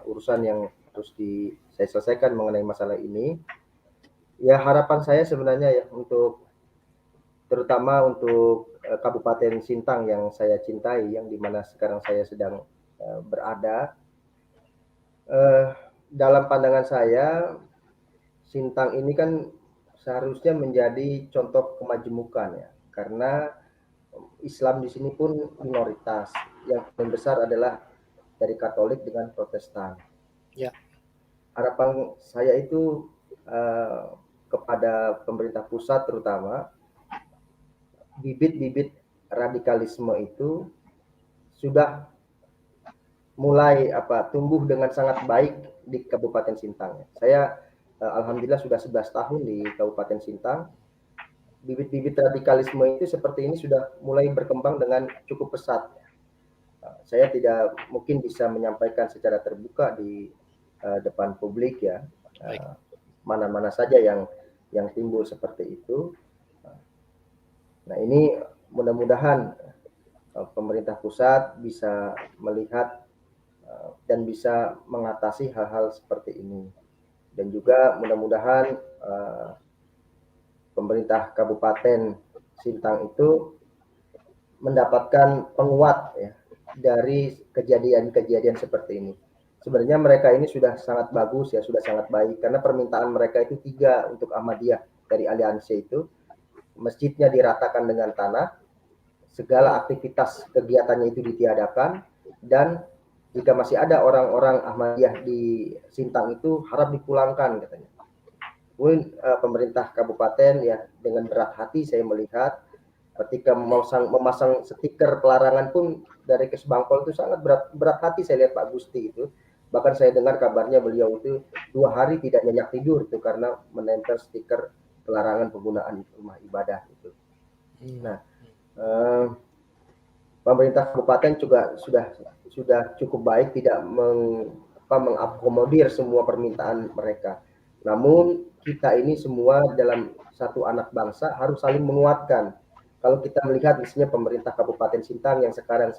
urusan yang harus saya selesaikan mengenai masalah ini. Ya harapan saya sebenarnya ya untuk terutama untuk Kabupaten Sintang yang saya cintai, yang dimana sekarang saya sedang berada. Dalam pandangan saya, Sintang ini kan seharusnya menjadi contoh kemajemukan ya, karena Islam di sini pun minoritas. Yang paling besar adalah dari Katolik dengan Protestan. Ya. Harapan saya itu kepada pemerintah pusat terutama, bibit-bibit radikalisme itu sudah mulai tumbuh dengan sangat baik di Kabupaten Sintang. Saya alhamdulillah sudah 11 tahun di Kabupaten Sintang. Bibit-bibit radikalisme itu seperti ini sudah mulai berkembang dengan cukup pesat. Saya tidak mungkin bisa menyampaikan secara terbuka di depan publik ya, mana-mana saja yang timbul seperti itu. Nah, ini mudah-mudahan pemerintah pusat bisa melihat dan bisa mengatasi hal-hal seperti ini. Dan juga mudah-mudahan pemerintah Kabupaten Sintang itu mendapatkan penguat ya dari kejadian-kejadian seperti ini. Sebenarnya mereka ini sudah sangat bagus ya, sudah sangat baik, karena permintaan mereka itu 3 untuk Ahmadiyah dari aliansi itu. Masjidnya diratakan dengan tanah, segala aktivitas kegiatannya itu ditiadakan, dan jika masih ada orang-orang Ahmadiyah di Sintang itu harap dipulangkan katanya. Mungkin pemerintah kabupaten ya dengan berat hati saya melihat ketika memasang stiker pelarangan pun dari Kesbangpol itu sangat berat hati saya lihat Pak Gusti itu. Bahkan saya dengar kabarnya beliau itu 2 hari tidak nyenyak tidur itu karena menempel stiker pelarangan penggunaan rumah ibadah itu. Nah, pemerintah kabupaten juga sudah cukup baik tidak mengakomodir semua permintaan mereka. Namun kita ini semua dalam satu anak bangsa harus saling menguatkan. Kalau kita melihat misalnya pemerintah Kabupaten Sintang yang sekarang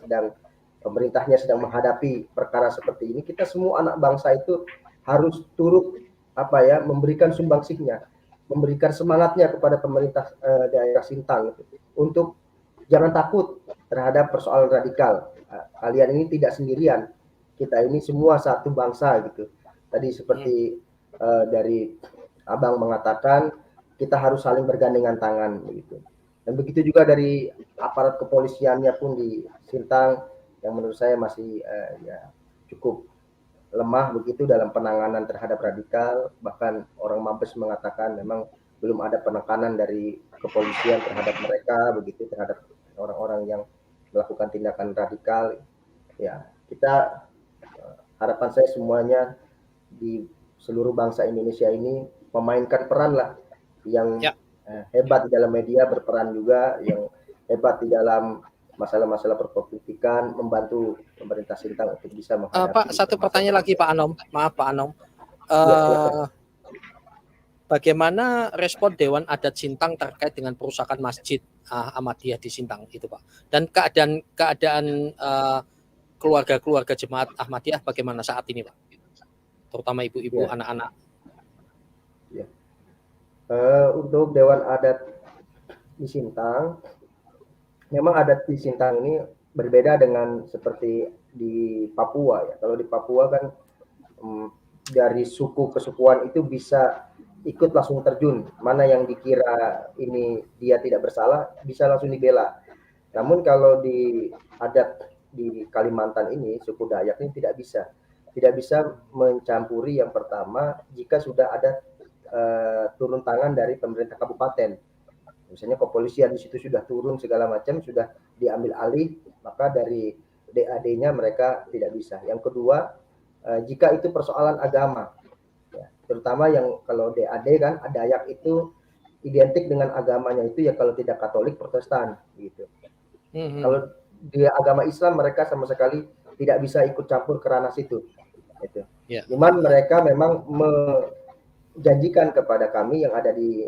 pemerintahnya sedang menghadapi perkara seperti ini, kita semua anak bangsa itu harus turut memberikan sumbangsihnya, memberikan semangatnya kepada pemerintah daerah Sintang untuk jangan takut terhadap persoalan radikal. Kalian ini tidak sendirian. Kita ini semua satu bangsa gitu. Tadi seperti dari Abang mengatakan kita harus saling bergandengan tangan begitu. Dan begitu juga dari aparat kepolisiannya pun di Sintang yang menurut saya masih cukup lemah begitu dalam penanganan terhadap radikal. Bahkan orang Mabes mengatakan memang belum ada penekanan dari kepolisian terhadap mereka begitu, terhadap orang-orang yang melakukan tindakan radikal. Ya, kita harapan saya semuanya di seluruh bangsa Indonesia ini memainkan peran lah yang hebat di dalam media, berperan juga yang hebat di dalam masalah-masalah perpolitikan, membantu pemerintah Sintang untuk bisa menghadapi. Pak, satu pertanyaan lagi Pak Anom. Maaf Pak Anom. Bagaimana respon Dewan Adat Sintang terkait dengan perusakan Masjid Ahmadiyah di Sintang itu Pak? Dan keadaan keluarga-keluarga jemaat Ahmadiyah bagaimana saat ini Pak? Terutama ibu-ibu, anak-anak. Ya. Untuk Dewan Adat di Sintang, memang adat di Sintang ini berbeda dengan seperti di Papua ya. Kalau di Papua kan dari suku kesukuan itu bisa ikut langsung terjun. Mana yang dikira ini dia tidak bersalah bisa langsung dibela. Namun kalau di adat di Kalimantan ini, suku Dayak ini tidak bisa mencampuri. Yang pertama, jika sudah ada turun tangan dari pemerintah kabupaten, misalnya kepolisian di situ sudah turun segala macam, sudah diambil alih, maka dari DAD-nya mereka tidak bisa. Yang kedua, jika itu persoalan agama, ya, terutama yang kalau DAD kan Dayak itu identik dengan agamanya itu ya kalau tidak Katolik Protestan gitu. Kalau di agama Islam mereka sama sekali tidak bisa ikut campur ke ranah situ. Gitu. Cuman mereka memang janjikan kepada kami yang ada di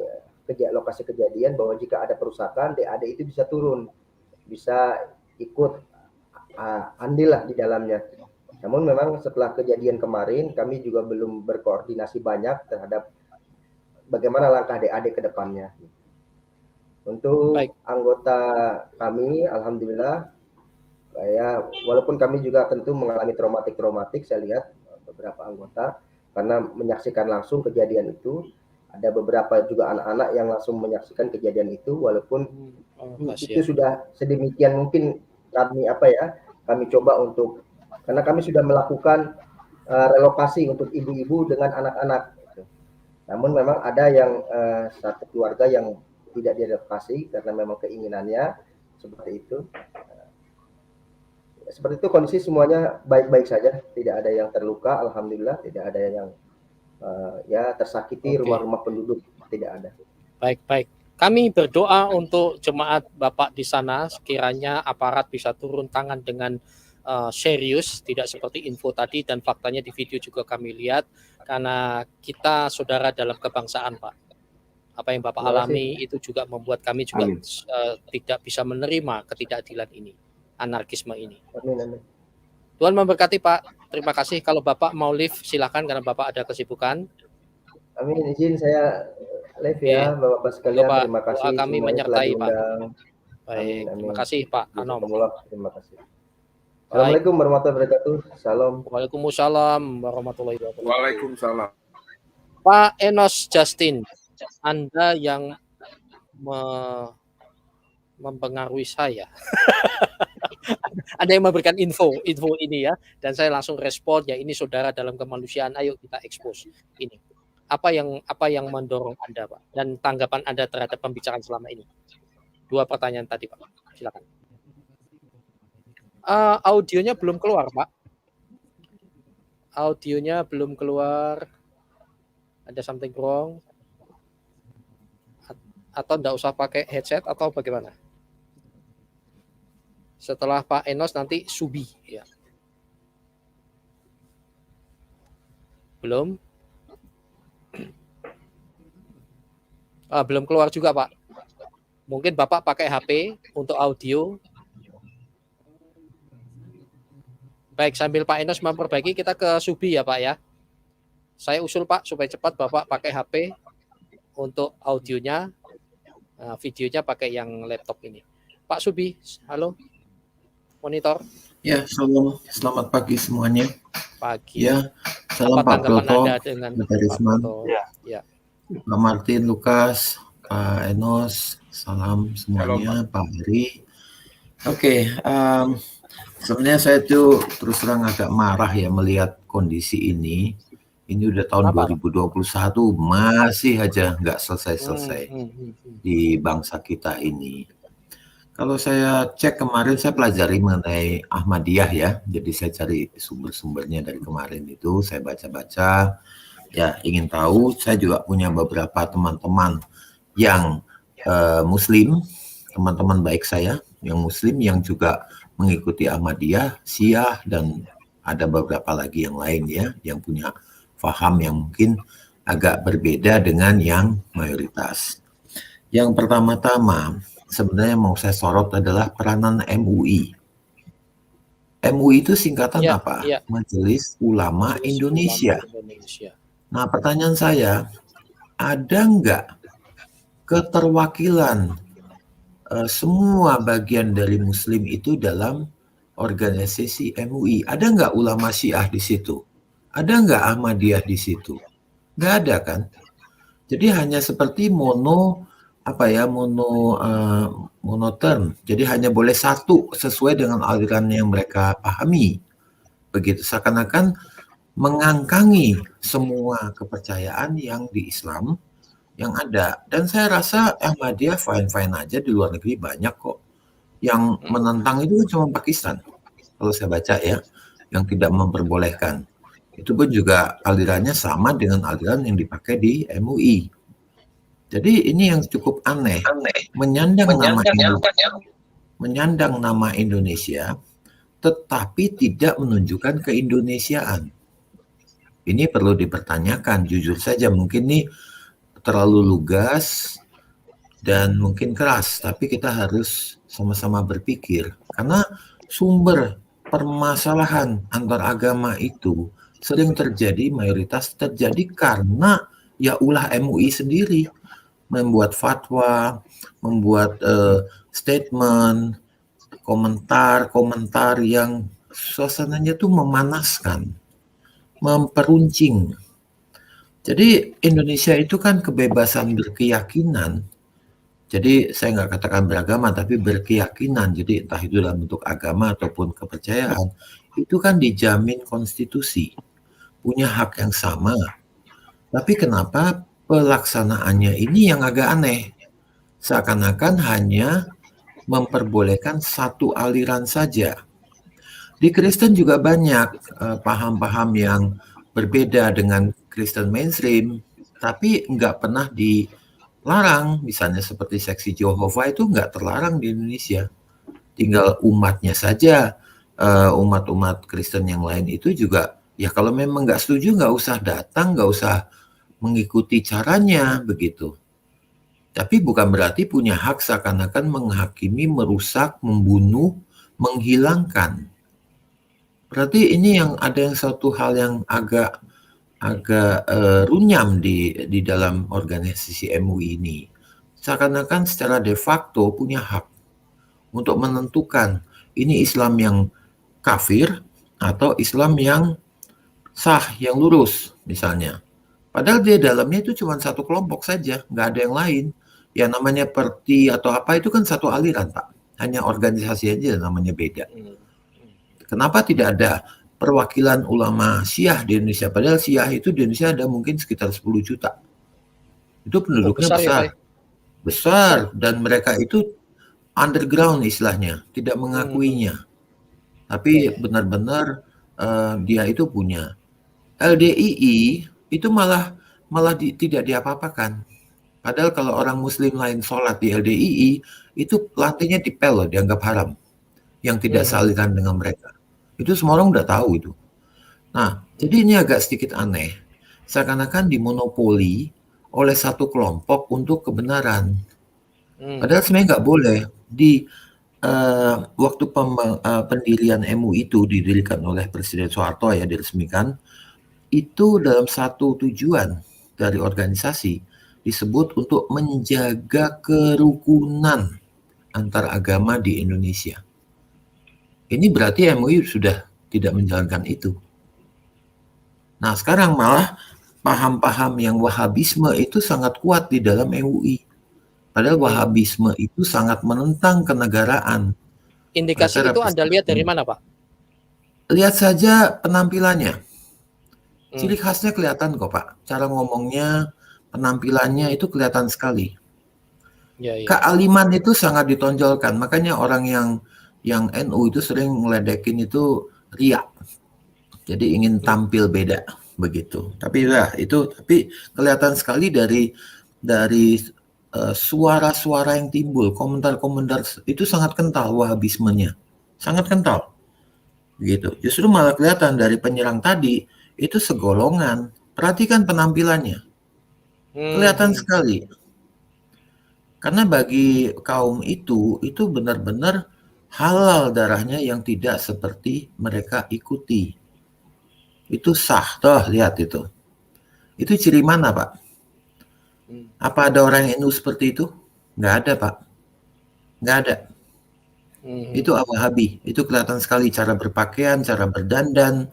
lokasi kejadian bahwa jika ada perusakan, DAD itu bisa turun, bisa ikut andil lah di dalamnya. Namun memang setelah kejadian kemarin, kami juga belum berkoordinasi banyak terhadap bagaimana langkah DAD ke depannya. Untuk Baik. anggota kami, alhamdulillah, walaupun kami juga tentu mengalami traumatik, saya lihat beberapa anggota karena menyaksikan langsung kejadian itu. Ada beberapa juga anak-anak yang langsung menyaksikan kejadian itu, walaupun itu sudah sedemikian mungkin kami coba untuk, karena kami sudah melakukan relokasi untuk ibu-ibu dengan anak-anak. Namun memang ada yang satu keluarga yang tidak direlokasi karena memang keinginannya seperti itu. Seperti itu, kondisi semuanya baik-baik saja, tidak ada yang terluka, alhamdulillah, tidak ada yang tersakiti. Rumah-rumah penduduk tidak ada. Baik. Kami berdoa untuk jemaat Bapak di sana, sekiranya aparat bisa turun tangan dengan serius, tidak seperti info tadi dan faktanya di video juga kami lihat, karena kita saudara dalam kebangsaan, Pak. Apa yang Bapak alami itu juga membuat kami juga tidak bisa menerima ketidakadilan ini, anarkisme ini. Amin. Tuhan memberkati, Pak. Terima kasih. Kalau Bapak mau live, silakan karena Bapak ada kesibukan. Amin. Izin saya live ya, Bapak sekalian. Pak, terima kasih. Kami menyertai, Pak. Baik. Terima kasih, Pak Anom. Terima kasih. Assalamualaikum warahmatullahi wabarakatuh. Salam. Waalaikumsalam warahmatullahi wabarakatuh. Waalaikumsalam. Pak Enos Justin, Anda yang mempengaruhi saya. Ada yang memberikan info ini ya, dan saya langsung respon, ya ini saudara dalam kemanusiaan, ayo kita expose ini. Apa yang mendorong Anda, Pak, dan tanggapan Anda terhadap pembicaraan selama ini? 2 pertanyaan tadi, Pak. Silakan. Audionya belum keluar, Pak. Audionya belum keluar. Ada something wrong? Atau enggak usah pakai headset atau bagaimana? Setelah Pak Enos nanti Subi ya. Belum keluar juga, Pak. Mungkin Bapak pakai HP untuk audio. Baik, sambil Pak Enos memperbaiki, kita ke Subi ya, Pak ya. Saya usul, Pak, supaya cepat Bapak pakai HP untuk audionya, videonya pakai yang laptop ini. Pak Subi, halo. Monitor. Ya, selamat pagi semuanya. Pagi. Ya, salam Pak Broto, Pak Risman, ya. Pak Martin, Lukas, Pak Enos, salam semuanya, Pak Heri. Oke, sebenarnya saya tuh terus terang agak marah ya melihat kondisi ini. Ini udah tahun 2021 masih aja nggak selesai-selesai di bangsa kita ini. Kalau saya cek kemarin, saya pelajari mengenai Ahmadiyah ya. Jadi saya cari sumber-sumbernya dari kemarin itu, saya baca-baca. Ya, ingin tahu, saya juga punya beberapa teman-teman yang Muslim, teman-teman baik saya yang Muslim yang juga mengikuti Ahmadiyah, Syiah, dan ada beberapa lagi yang lain ya, yang punya faham yang mungkin agak berbeda dengan yang mayoritas. Yang pertama-tama, sebenarnya mau saya sorot adalah peranan MUI. MUI itu singkatan apa? Ya. Majelis Ulama Indonesia. Nah, pertanyaan saya, ada nggak keterwakilan semua bagian dari Muslim itu dalam organisasi MUI? Ada nggak ulama Syiah di situ? Ada nggak Ahmadiyah di situ? Nggak ada kan? Jadi hanya seperti monoterm. Jadi hanya boleh satu sesuai dengan aliran yang mereka pahami. Begitu, seakan-akan mengangkangi semua kepercayaan yang di Islam yang ada. Dan saya rasa Ahmadiyah fine-fine aja, di luar negeri banyak kok. Yang menentang itu cuma Pakistan. Kalau saya baca ya, yang tidak memperbolehkan. Itu pun juga alirannya sama dengan aliran yang dipakai di MUI. Jadi ini yang cukup aneh. Menyandang nama Indonesia, tetapi tidak menunjukkan keindonesiaan. Ini perlu dipertanyakan, jujur saja mungkin ini terlalu lugas dan mungkin keras, tapi kita harus sama-sama berpikir. Karena sumber permasalahan antar agama itu sering terjadi, mayoritas terjadi karena ya ulah MUI sendiri. membuat fatwa, membuat statement, komentar-komentar yang suasananya tuh memanaskan, memperuncing. Jadi Indonesia itu kan kebebasan berkeyakinan. Jadi saya nggak katakan beragama, tapi berkeyakinan. Jadi entah itu dalam bentuk agama ataupun kepercayaan, itu kan dijamin konstitusi, punya hak yang sama. Tapi kenapa pelaksanaannya ini yang agak aneh? Seakan-akan hanya memperbolehkan satu aliran saja. Di Kristen juga banyak paham-paham yang berbeda dengan Kristen mainstream, tapi nggak pernah dilarang. Misalnya seperti seksi Jehovah itu nggak terlarang di Indonesia. Tinggal umatnya saja, umat-umat Kristen yang lain itu juga, ya kalau memang nggak setuju nggak usah datang, nggak usah mengikuti caranya begitu. Tapi bukan berarti punya hak seakan-akan menghakimi, merusak, membunuh, menghilangkan. Berarti ini yang ada yang suatu hal yang agak runyam di dalam organisasi MUI ini. Seakan-akan secara de facto punya hak untuk menentukan ini Islam yang kafir atau Islam yang sah, yang lurus misalnya. Padahal di dalamnya itu cuma satu kelompok saja, nggak ada yang lain. Ya namanya Perti atau apa itu kan satu aliran, Pak. Hanya organisasi aja namanya beda. Kenapa tidak ada perwakilan ulama Syiah di Indonesia? Padahal Syiah itu di Indonesia ada mungkin sekitar 10 juta. Itu penduduknya besar. Besar. Dan mereka itu underground istilahnya, tidak mengakuinya. Tapi benar-benar dia itu punya. LDII itu malah tidak diapa-apakan. Padahal kalau orang muslim lain sholat di LDII, itu lantainya dipel loh, dianggap haram. Yang tidak saliran dengan mereka. Itu semua orang udah tahu itu. Nah, jadi ini agak sedikit aneh. Seakan-akan dimonopoli oleh satu kelompok untuk kebenaran. Padahal sebenarnya nggak boleh. Di waktu pendirian MUI itu didirikan oleh Presiden Soeharto ya, diresmikan, itu dalam satu tujuan dari organisasi disebut untuk menjaga kerukunan antar agama di Indonesia. Ini berarti MUI sudah tidak menjalankan itu. Nah, sekarang malah paham-paham yang Wahabisme itu sangat kuat di dalam MUI. Padahal Wahabisme itu sangat menentang kenegaraan. Indikasi itu Anda lihat dari mana, Pak? Lihat saja penampilannya. Ciri khasnya kelihatan kok, Pak. Cara ngomongnya, penampilannya itu kelihatan sekali. Kealiman itu sangat ditonjolkan. Makanya orang yang NU itu sering ngeledekin itu riak. Jadi ingin tampil beda begitu. Tapi ya itu kelihatan sekali dari suara-suara yang timbul, komentar-komentar itu sangat kental Wahabismenya. Sangat kental. Begitu. Justru malah kelihatan dari penyerang tadi itu segolongan. Perhatikan penampilannya. Kelihatan sekali. Karena bagi kaum itu benar-benar halal darahnya yang tidak seperti mereka ikuti. Itu sah, toh lihat itu. Itu ciri mana, Pak? Apa ada orang NU seperti itu? Nggak ada, Pak. Nggak ada. Itu Wahabi. Itu kelihatan sekali cara berpakaian, cara berdandan.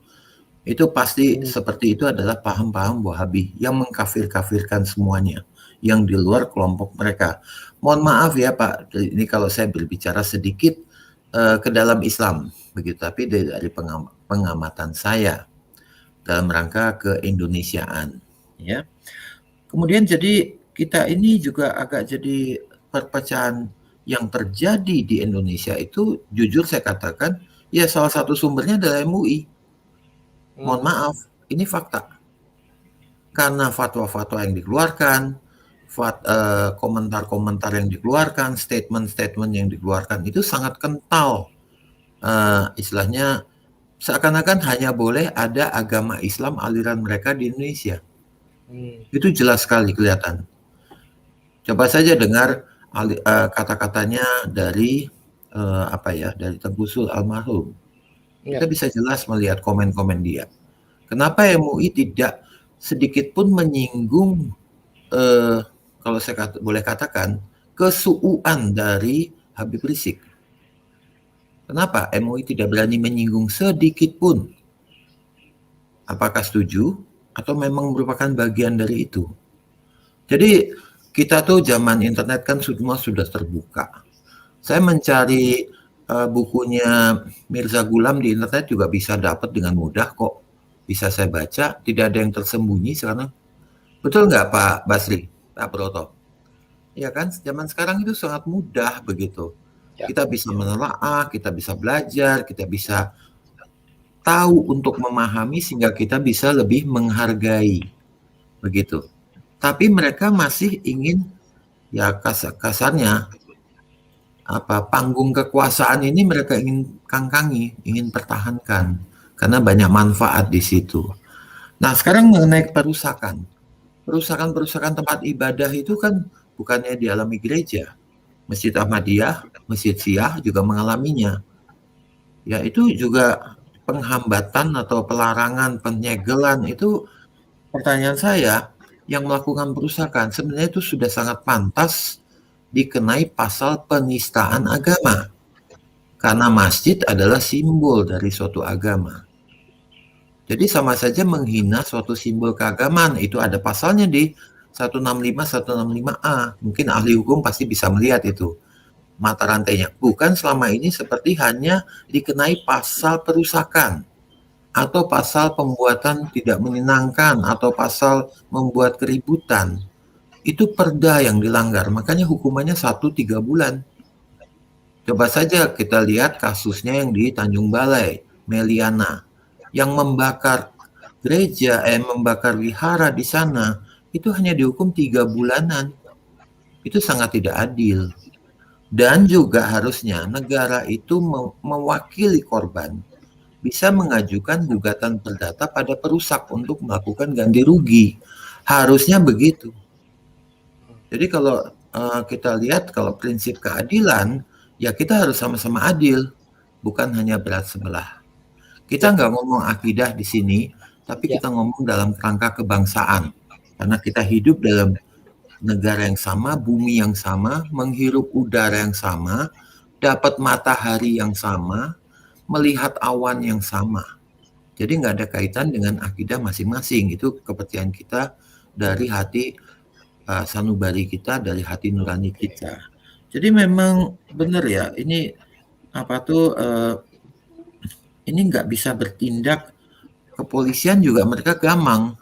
Itu pasti seperti itu adalah paham-paham Wahabi yang mengkafir-kafirkan semuanya. Yang di luar kelompok mereka. Mohon maaf ya Pak, ini kalau saya berbicara sedikit ke dalam Islam, begitu. Tapi dari pengamatan saya dalam rangka keindonesiaan, ya. Kemudian jadi kita ini juga agak jadi perpecahan yang terjadi di Indonesia itu, jujur saya katakan, ya salah satu sumbernya adalah MUI. Mohon maaf, ini fakta. Karena fatwa-fatwa yang dikeluarkan, komentar-komentar yang dikeluarkan, statement-statement yang dikeluarkan itu sangat kental. Istilahnya seakan-akan hanya boleh ada agama Islam aliran mereka di Indonesia. Itu jelas sekali kelihatan. Coba saja dengar kata-katanya dari dari Tengku Sul almarhum. Kita bisa jelas melihat komen-komen dia. Kenapa MUI tidak sedikit pun menyinggung kalau saya boleh katakan, kesuuan dari Habib Rizik. Kenapa MUI tidak berani menyinggung sedikit pun? Apakah setuju atau memang merupakan bagian dari itu? Jadi kita tuh zaman internet kan semua sudah terbuka. Saya mencari bukunya Mirza Ghulam di internet juga bisa dapat dengan mudah kok. Bisa saya baca, tidak ada yang tersembunyi sekarang. Betul nggak Pak Basri, Pak Broto? Ya kan, zaman sekarang itu sangat mudah begitu. Ya. Kita bisa menelaah, kita bisa belajar, kita bisa tahu untuk memahami sehingga kita bisa lebih menghargai. Begitu. Tapi mereka masih ingin, ya kasarnya, panggung kekuasaan ini mereka ingin kangkangi, ingin pertahankan. Karena banyak manfaat di situ. Nah, sekarang mengenai perusakan. Perusakan tempat ibadah itu kan bukannya dialami gereja. Masjid Ahmadiyah, Masjid Syiah juga mengalaminya. Ya, itu juga penghambatan atau pelarangan, penyegelan itu pertanyaan saya, yang melakukan perusakan sebenarnya itu sudah sangat pantas dikenai pasal penistaan agama. Karena masjid adalah simbol dari suatu agama. Jadi sama saja menghina suatu simbol keagamaan. Itu ada pasalnya di 165, 165A. Mungkin ahli hukum pasti bisa melihat itu. Mata rantainya. Bukan selama ini seperti hanya dikenai pasal perusakan. Atau pasal pembuatan tidak menyenangkan. Atau pasal membuat keributan. Itu perda yang dilanggar. Makanya hukumannya 1-3 bulan. Coba saja kita lihat kasusnya yang di Tanjung Balai, Meliana. Yang membakar gereja, membakar wihara di sana, itu hanya dihukum 3 bulanan. Itu sangat tidak adil. Dan juga harusnya negara itu mewakili korban bisa mengajukan gugatan perdata pada perusak untuk melakukan ganti rugi. Harusnya begitu. Jadi kalau kita lihat kalau prinsip keadilan, ya kita harus sama-sama adil, bukan hanya berat sebelah. Kita nggak ngomong akidah di sini, tapi kita ngomong dalam kerangka kebangsaan. Karena kita hidup dalam negara yang sama, bumi yang sama, menghirup udara yang sama, dapat matahari yang sama, melihat awan yang sama. Jadi nggak ada kaitan dengan akidah masing-masing. Itu kepercayaan kita dari hati sanubari kita, dari hati nurani kita. Jadi memang benar ya, ini ini nggak bisa bertindak. Kepolisian juga mereka gamang.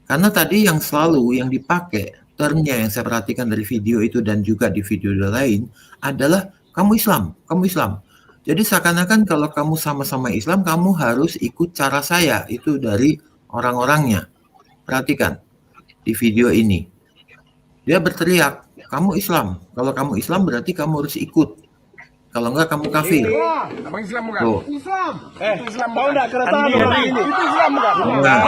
Karena tadi yang selalu yang dipakai, termnya yang saya perhatikan dari video itu dan juga di video lain adalah kamu Islam, kamu Islam. Jadi seakan-akan kalau kamu sama-sama Islam, kamu harus ikut cara saya. Itu dari orang-orangnya. Perhatikan di video ini. Dia berteriak, kamu Islam. Kalau kamu Islam berarti kamu harus ikut. Kalau enggak kamu kafir. Abang Islam bukan? Tuh. Islam. Islam tahu enggak keretaan ini? Itu Islam bukan?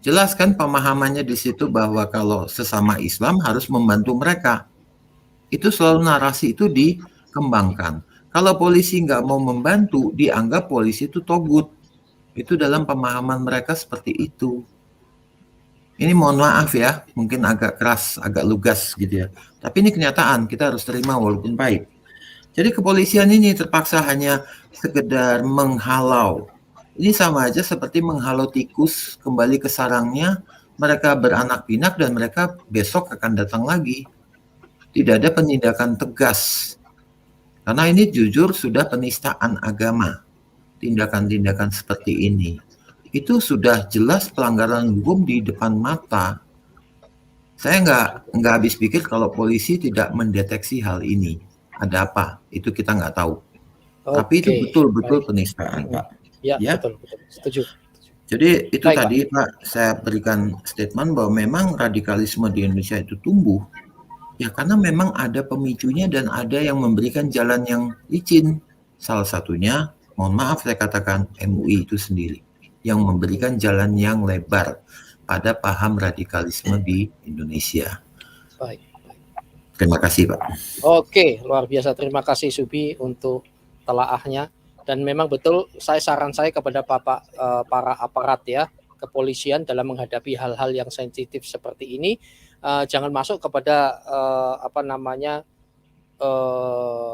Jelas kan pemahamannya di situ bahwa kalau sesama Islam harus membantu mereka. Itu selalu narasi itu dikembangkan. Kalau polisi nggak mau membantu, dianggap polisi itu togut. Itu dalam pemahaman mereka seperti itu. Ini mohon maaf ya, mungkin agak keras, agak lugas gitu ya. Tapi ini kenyataan, kita harus terima walaupun pahit. Jadi kepolisian ini terpaksa hanya sekedar menghalau. Ini sama aja seperti menghalau tikus kembali ke sarangnya, mereka beranak pinak dan mereka besok akan datang lagi. Tidak ada penindakan tegas. Karena ini jujur sudah penistaan agama. Tindakan-tindakan seperti ini. Itu sudah jelas pelanggaran hukum di depan mata. Saya nggak habis pikir kalau polisi tidak mendeteksi hal ini. Ada apa? Itu kita nggak tahu. Tapi itu betul-betul penistaan, Pak. Ya, betul. Setuju. Jadi itu Baik, tadi Pak, saya berikan statement bahwa memang radikalisme di Indonesia itu tumbuh. Ya karena memang ada pemicunya dan ada yang memberikan jalan yang licin. Salah satunya, mohon maaf saya katakan MUI itu sendiri. Yang memberikan jalan yang lebar pada paham radikalisme di Indonesia. Baik. Terima kasih, Pak. Oke, luar biasa. Terima kasih Subi untuk telaahnya. Dan memang betul, saran saya kepada para aparat ya, kepolisian dalam menghadapi hal-hal yang sensitif seperti ini. Jangan masuk kepada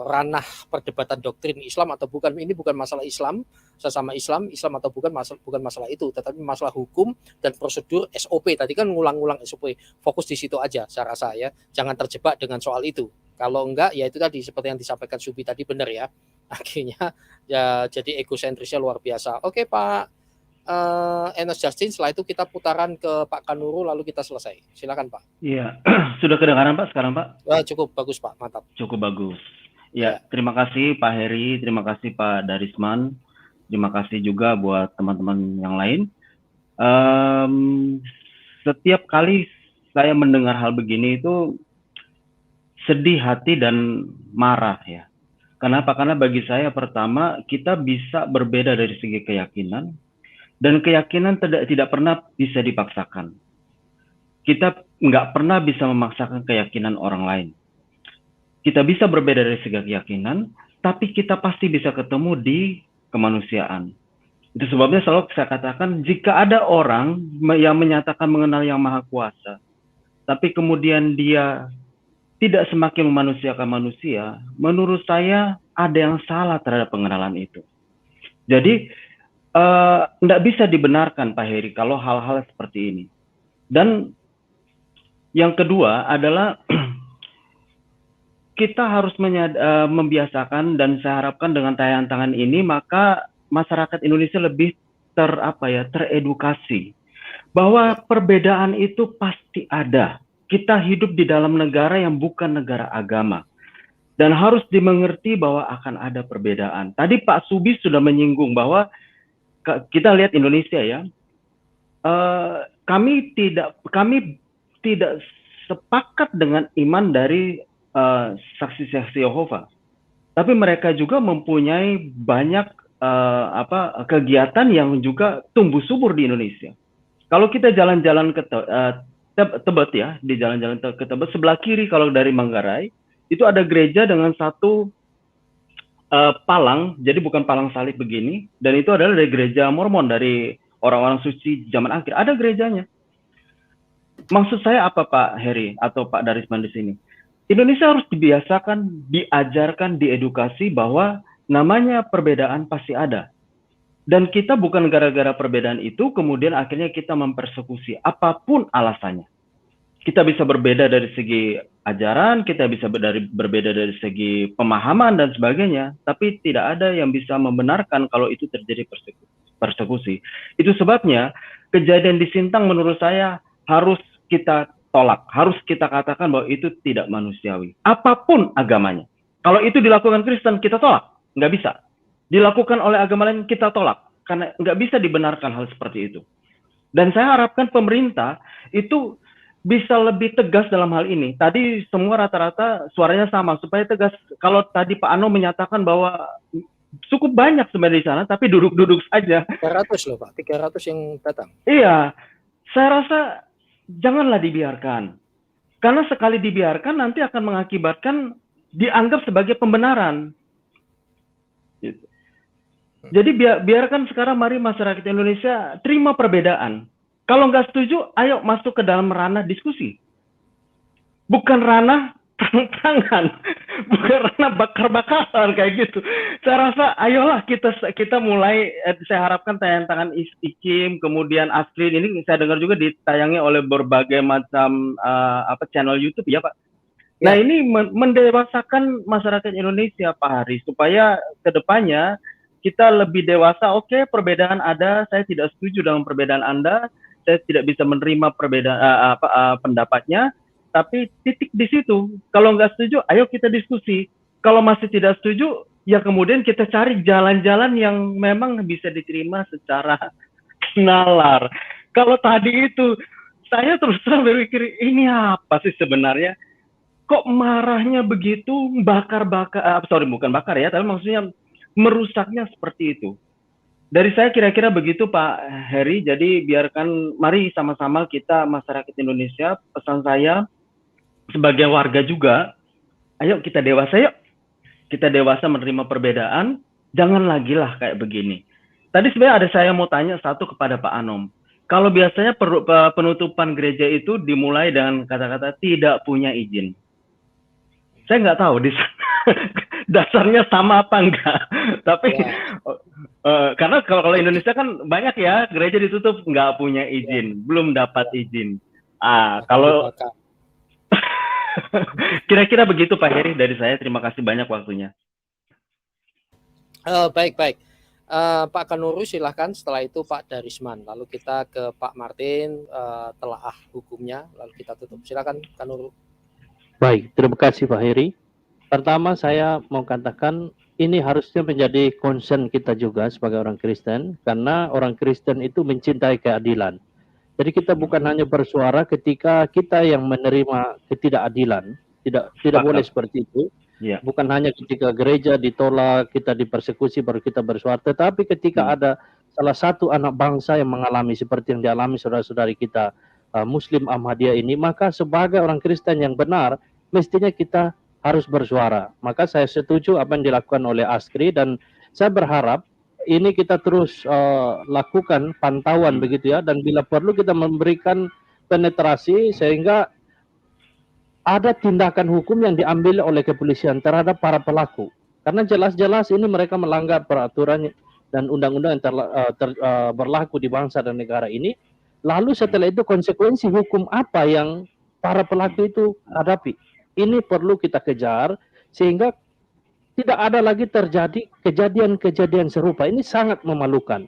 ranah perdebatan doktrin Islam atau bukan. Ini bukan masalah Islam, sesama Islam atau bukan masalah itu, tetapi masalah hukum dan prosedur SOP. Tadi kan ngulang-ngulang SOP, fokus di situ aja saya rasa ya. Jangan terjebak dengan soal itu. Kalau enggak ya itu tadi seperti yang disampaikan Subi tadi, benar ya. Akhirnya ya jadi egosentrisnya luar biasa. Oke Pak Enos Justin, setelah itu kita putaran ke Pak Kanuru lalu kita selesai. Silakan Pak. Iya, sudah kedengaran Pak sekarang Pak? Cukup bagus Pak, mantap. Cukup bagus. Ya, terima kasih Pak Heri, terima kasih Pak Darisman, terima kasih juga buat teman-teman yang lain. Setiap kali saya mendengar hal begini itu sedih hati dan marah ya. Kenapa? Karena bagi saya pertama kita bisa berbeda dari segi keyakinan. Dan keyakinan tidak pernah bisa dipaksakan. Kita nggak pernah bisa memaksakan keyakinan orang lain. Kita bisa berbeda dari segi keyakinan, tapi kita pasti bisa ketemu di kemanusiaan. Itu sebabnya selalu saya katakan, jika ada orang yang menyatakan mengenal Yang Maha Kuasa, tapi kemudian dia tidak semakin memanusiakan manusia, menurut saya ada yang salah terhadap pengenalan itu. Jadi, tidak bisa dibenarkan Pak Heri kalau hal-hal seperti ini. Dan yang kedua adalah kita harus membiasakan, dan saya harapkan dengan tayangan ini maka masyarakat Indonesia lebih teredukasi bahwa perbedaan itu pasti ada. Kita hidup di dalam negara yang bukan negara agama. Dan harus dimengerti bahwa akan ada perbedaan. Tadi Pak Subi sudah menyinggung bahwa kita lihat Indonesia ya, kami tidak sepakat dengan iman dari saksi-saksi Yehova, tapi mereka juga mempunyai banyak kegiatan yang juga tumbuh subur di Indonesia. Kalau kita jalan-jalan ke Tebet ya, di jalan-jalan ke Tebet sebelah kiri kalau dari Manggarai itu ada gereja dengan satu palang, jadi bukan palang salib begini, dan itu adalah dari gereja Mormon, dari orang-orang suci zaman akhir. Ada gerejanya. Maksud saya apa Pak Heri atau Pak Darisman di sini? Indonesia harus dibiasakan, diajarkan, diedukasi bahwa namanya perbedaan pasti ada. Dan kita bukan gara-gara perbedaan itu kemudian akhirnya kita mempersekusi apapun alasannya. Kita bisa berbeda dari segi ajaran, kita bisa berbeda dari segi pemahaman dan sebagainya, tapi tidak ada yang bisa membenarkan kalau itu terjadi persekusi. Itu sebabnya kejadian di Sintang menurut saya harus kita tolak, harus kita katakan bahwa itu tidak manusiawi. Apapun agamanya. Kalau itu dilakukan Kristen, kita tolak. Nggak bisa. Dilakukan oleh agama lain, kita tolak. Karena nggak bisa dibenarkan hal seperti itu. Dan saya harapkan pemerintah itu bisa lebih tegas dalam hal ini. Tadi semua rata-rata suaranya sama, supaya tegas. Kalau tadi Pak Ano menyatakan bahwa cukup banyak sebenarnya di sana, tapi duduk-duduk saja. 300 loh Pak, 300 yang datang. Iya, saya rasa janganlah dibiarkan. Karena sekali dibiarkan nanti akan mengakibatkan dianggap sebagai pembenaran. Gitu. Jadi biarkan sekarang mari masyarakat Indonesia terima perbedaan. Kalau nggak setuju, ayo masuk ke dalam ranah diskusi. Bukan ranah terang-terangan, bukan ranah bakar-bakaran kayak gitu. Saya rasa, ayolah kita mulai. Saya harapkan tayangan Ikim, kemudian Asrin ini saya dengar juga ditayangi oleh berbagai macam channel YouTube ya Pak. Nah ini mendewasakan masyarakat Indonesia Pak Hari, supaya kedepannya kita lebih dewasa. Oke, perbedaan ada, saya tidak setuju dengan perbedaan Anda. Saya tidak bisa menerima perbedaan pendapatnya, tapi titik di situ. Kalau nggak setuju, ayo kita diskusi. Kalau masih tidak setuju, ya kemudian kita cari jalan-jalan yang memang bisa diterima secara nalar. Kalau tadi itu, saya terus terang berpikir, ini apa sih sebenarnya? Kok marahnya begitu, bukan bakar ya, tapi maksudnya merusaknya seperti itu. Dari saya kira-kira begitu Pak Heri. Jadi biarkan, mari sama-sama kita masyarakat Indonesia, pesan saya sebagai warga juga, ayo kita dewasa yuk. Kita dewasa menerima perbedaan, jangan lagi lah kayak begini. Tadi sebenarnya ada saya mau tanya satu kepada Pak Anom. Kalau biasanya penutupan gereja itu dimulai dengan kata-kata tidak punya izin. Saya nggak tahu di sana dasarnya sama apa enggak. Tapi karena kalau Indonesia kan banyak ya gereja ditutup nggak punya izin, belum dapat izin. Kalau kira-kira begitu Pak Heri dari saya. Terima kasih banyak waktunya. Baik. Pak Kanuru silahkan, setelah itu Pak Darisman, lalu kita ke Pak Martin, telaah hukumnya, lalu kita tutup. Silakan Kanuru. Baik, terima kasih Pak Heri. Pertama saya mau katakan ini harusnya menjadi concern kita juga sebagai orang Kristen, karena orang Kristen itu mencintai keadilan. Jadi kita bukan hanya bersuara ketika kita yang menerima ketidakadilan, tidak boleh seperti itu. Ya. Bukan hanya ketika gereja ditolak, kita dipersekusi baru kita bersuara, tetapi ketika ada salah satu anak bangsa yang mengalami seperti yang dialami saudara-saudari kita Muslim Ahmadiyah ini, maka sebagai orang Kristen yang benar, mestinya kita harus bersuara. Maka saya setuju apa yang dilakukan oleh ASKRI, dan saya berharap ini kita terus lakukan pantauan begitu ya, dan bila perlu kita memberikan penetrasi sehingga ada tindakan hukum yang diambil oleh kepolisian terhadap para pelaku. Karena jelas-jelas ini mereka melanggar peraturan dan undang-undang yang berlaku di bangsa dan negara ini. Lalu setelah itu konsekuensi hukum apa yang para pelaku itu hadapi. Ini perlu kita kejar sehingga tidak ada lagi terjadi kejadian-kejadian serupa. Ini sangat memalukan.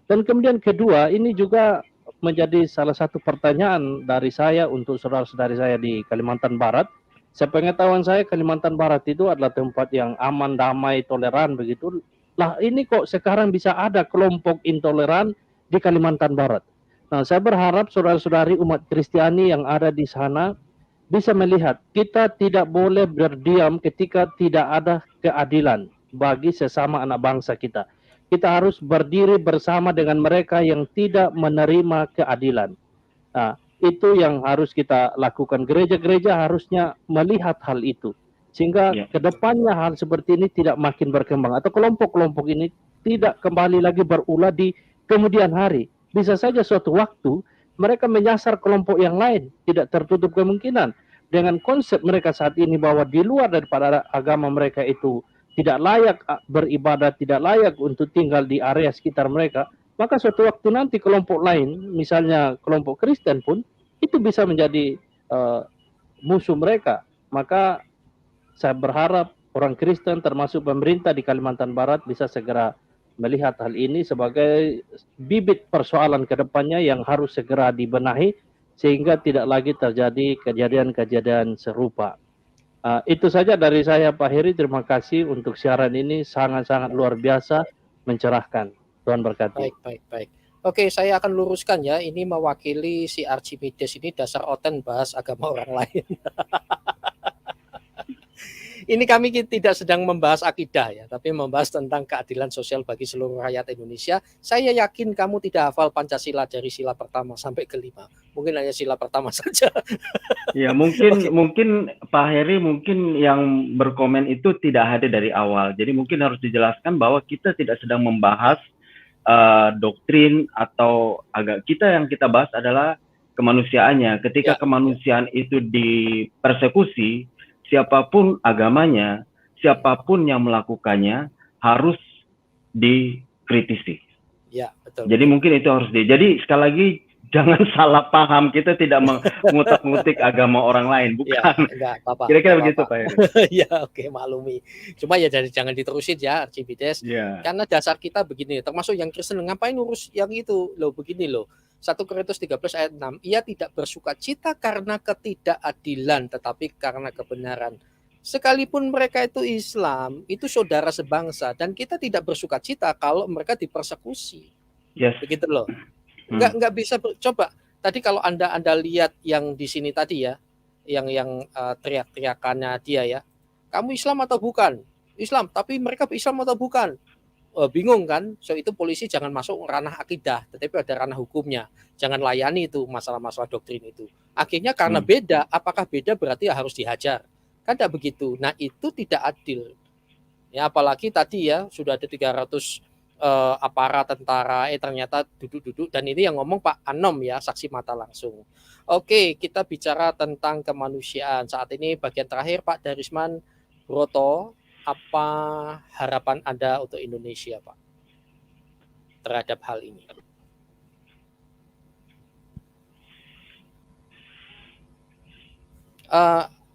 Dan kemudian kedua, ini juga menjadi salah satu pertanyaan dari saya untuk saudara-saudari saya di Kalimantan Barat. Sepengetahuan saya Kalimantan Barat itu adalah tempat yang aman, damai, toleran begitu. Lah ini kok sekarang bisa ada kelompok intoleran di Kalimantan Barat. Nah, saya berharap saudara-saudari umat Kristiani yang ada di sana bisa melihat kita tidak boleh berdiam ketika tidak ada keadilan bagi sesama anak bangsa kita. Kita harus berdiri bersama dengan mereka yang tidak menerima keadilan. Nah, itu yang harus kita lakukan. Gereja-gereja harusnya melihat hal itu. Sehingga kedepannya hal seperti ini tidak makin berkembang. Atau kelompok-kelompok ini tidak kembali lagi berulah di kemudian hari. Bisa saja suatu waktu mereka menyasar kelompok yang lain. Tidak tertutup kemungkinan. Dengan konsep mereka saat ini bahwa di luar daripada agama mereka itu tidak layak beribadah, tidak layak untuk tinggal di area sekitar mereka, maka suatu waktu nanti kelompok lain, misalnya kelompok Kristen pun, itu bisa menjadi musuh mereka. Maka saya berharap orang Kristen termasuk pemerintah di Kalimantan Barat bisa segera melihat hal ini sebagai bibit persoalan ke depannya yang harus segera dibenahi sehingga tidak lagi terjadi kejadian-kejadian serupa. Itu saja dari saya Pak Heri, terima kasih untuk siaran ini sangat-sangat luar biasa, mencerahkan. Tuhan berkati. Baik. Oke, saya akan luruskan ya, ini mewakili si Archimedes ini dasar oten bahas agama orang lain. Ini kami tidak sedang membahas akidah ya, tapi membahas tentang keadilan sosial bagi seluruh rakyat Indonesia. Saya yakin kamu tidak hafal Pancasila dari sila pertama sampai kelima. Mungkin hanya sila pertama saja. Ya, mungkin Pak Heri mungkin yang berkomen itu tidak hadir dari awal. Jadi mungkin harus dijelaskan bahwa kita tidak sedang membahas doktrin atau agak kita yang kita bahas adalah kemanusiaannya. Ketika kemanusiaan itu dipersekusi, siapapun agamanya, siapapun yang melakukannya harus dikritisi. Ya, betul. Jadi mungkin itu harus jadi sekali lagi jangan salah paham, kita tidak mengutak-ngutik agama orang lain, bukan. Ya, enggak apa-apa. Kira-kira begitu Pak Heri. Ya, oke, maklumi. Cuma ya jangan diterusin ya Archimedes. Karena dasar kita begini, termasuk yang Kristen, ngapain urus yang itu? Loh begini loh. 1 Korintus 13 ayat 6, ia tidak bersukacita karena ketidakadilan, tetapi karena kebenaran. Sekalipun mereka itu Islam, itu saudara sebangsa, dan kita tidak bersukacita kalau mereka dipersekusi. Begitu loh. Enggak bisa coba. Tadi kalau Anda lihat yang di sini tadi ya, yang teriak-teriakannya dia ya. Kamu Islam atau bukan? Islam, tapi mereka Islam atau bukan? Bingung kan? So itu polisi jangan masuk ranah akidah, tetapi ada ranah hukumnya. Jangan layani itu masalah-masalah doktrin itu. Akhirnya karena beda, apakah beda berarti harus dihajar? Kan tidak begitu. Nah, itu tidak adil. Ya apalagi tadi ya sudah ada 300 aparat tentara, ternyata duduk-duduk, dan ini yang ngomong Pak Anom ya, saksi mata langsung. Oke, kita bicara tentang kemanusiaan. Saat ini bagian terakhir Pak Darisman Broto, apa harapan Anda untuk Indonesia Pak terhadap hal ini?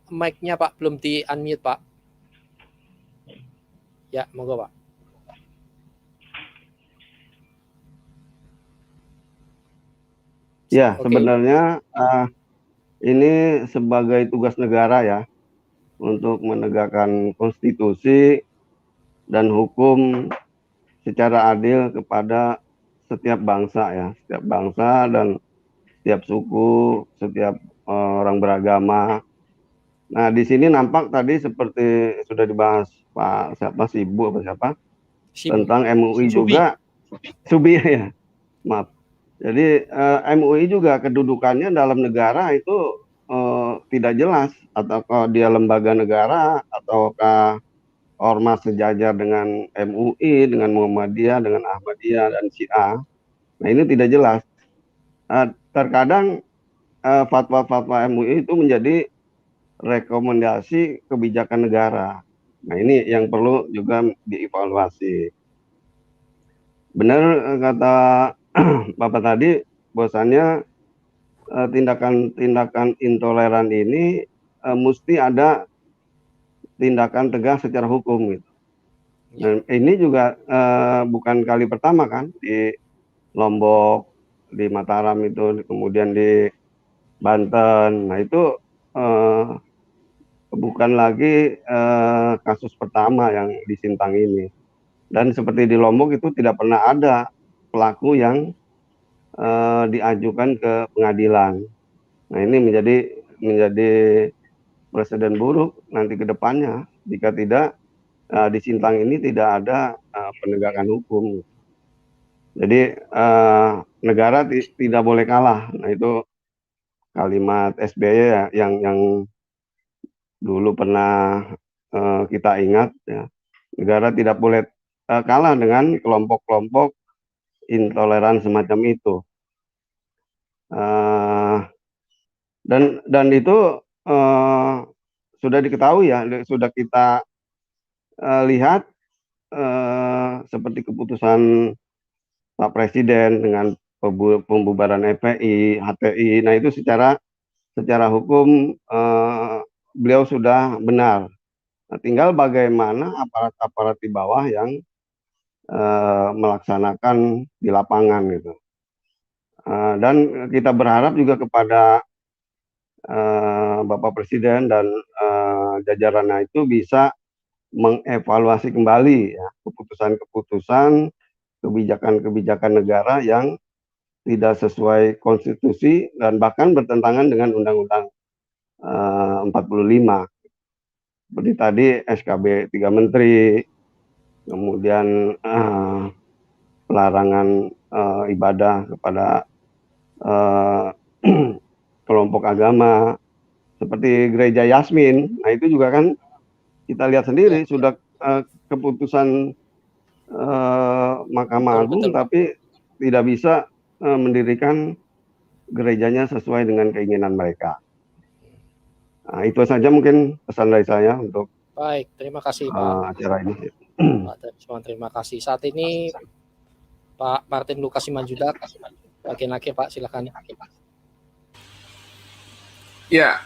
Mic-nya Pak belum di-unmute Pak. Ya, monggo Pak. Ya, Oke. sebenarnya ini sebagai tugas negara ya untuk menegakkan konstitusi dan hukum secara adil kepada setiap bangsa ya, setiap bangsa dan setiap suku, setiap orang beragama. Nah, di sini nampak tadi seperti sudah dibahas Pak siapa Sibu apa siapa tentang MUI juga, Subi ya, maaf. Jadi MUI juga kedudukannya dalam negara itu tidak jelas, ataukah dia lembaga negara ataukah ormas sejajar dengan MUI, dengan Muhammadiyah, dengan Ahmadiyah dan Syiah. Nah, ini tidak jelas. Terkadang fatwa-fatwa MUI itu menjadi rekomendasi kebijakan negara. Nah, ini yang perlu juga dievaluasi. Benar kata Bapak tadi, bahwasannya tindakan-tindakan intoleran ini mesti ada tindakan tegas secara hukum gitu. Dan ini juga bukan kali pertama kan, di Lombok, di Mataram itu, kemudian di Banten. Nah, itu bukan lagi kasus pertama yang di Sintang ini. Dan seperti di Lombok itu tidak pernah ada pelaku yang diajukan ke pengadilan. Nah, ini menjadi presiden buruk nanti ke depannya jika tidak di Sintang ini tidak ada penegakan hukum. Jadi negara tidak boleh kalah. Nah, itu kalimat SBY ya, yang dulu pernah kita ingat ya. Negara tidak boleh kalah dengan kelompok-kelompok intoleran semacam itu. Dan itu sudah diketahui ya, sudah kita lihat seperti keputusan Pak Presiden dengan pembubaran FPI, HTI. Nah, itu secara hukum beliau sudah benar. Nah, tinggal bagaimana aparat-aparat di bawah yang melaksanakan di lapangan gitu. Dan kita berharap juga kepada Bapak Presiden dan jajarannya itu bisa mengevaluasi kembali ya keputusan-keputusan, kebijakan-kebijakan negara yang tidak sesuai konstitusi dan bahkan bertentangan dengan Undang-Undang 45. Seperti tadi SKB 3 Menteri, kemudian pelarangan ibadah kepada kelompok agama seperti gereja Yasmin. Nah, itu juga kan kita lihat sendiri sudah keputusan Mahkamah Agung, tapi tidak bisa mendirikan gerejanya sesuai dengan keinginan mereka. Nah, itu saja mungkin pesan dari saya untuk baik, terima kasih Pak acara ini. Pak Darisman, terima kasih. Saat ini Pak Martin Lukas Simanjuntak, bagian akhir Pak, silakan. Ya,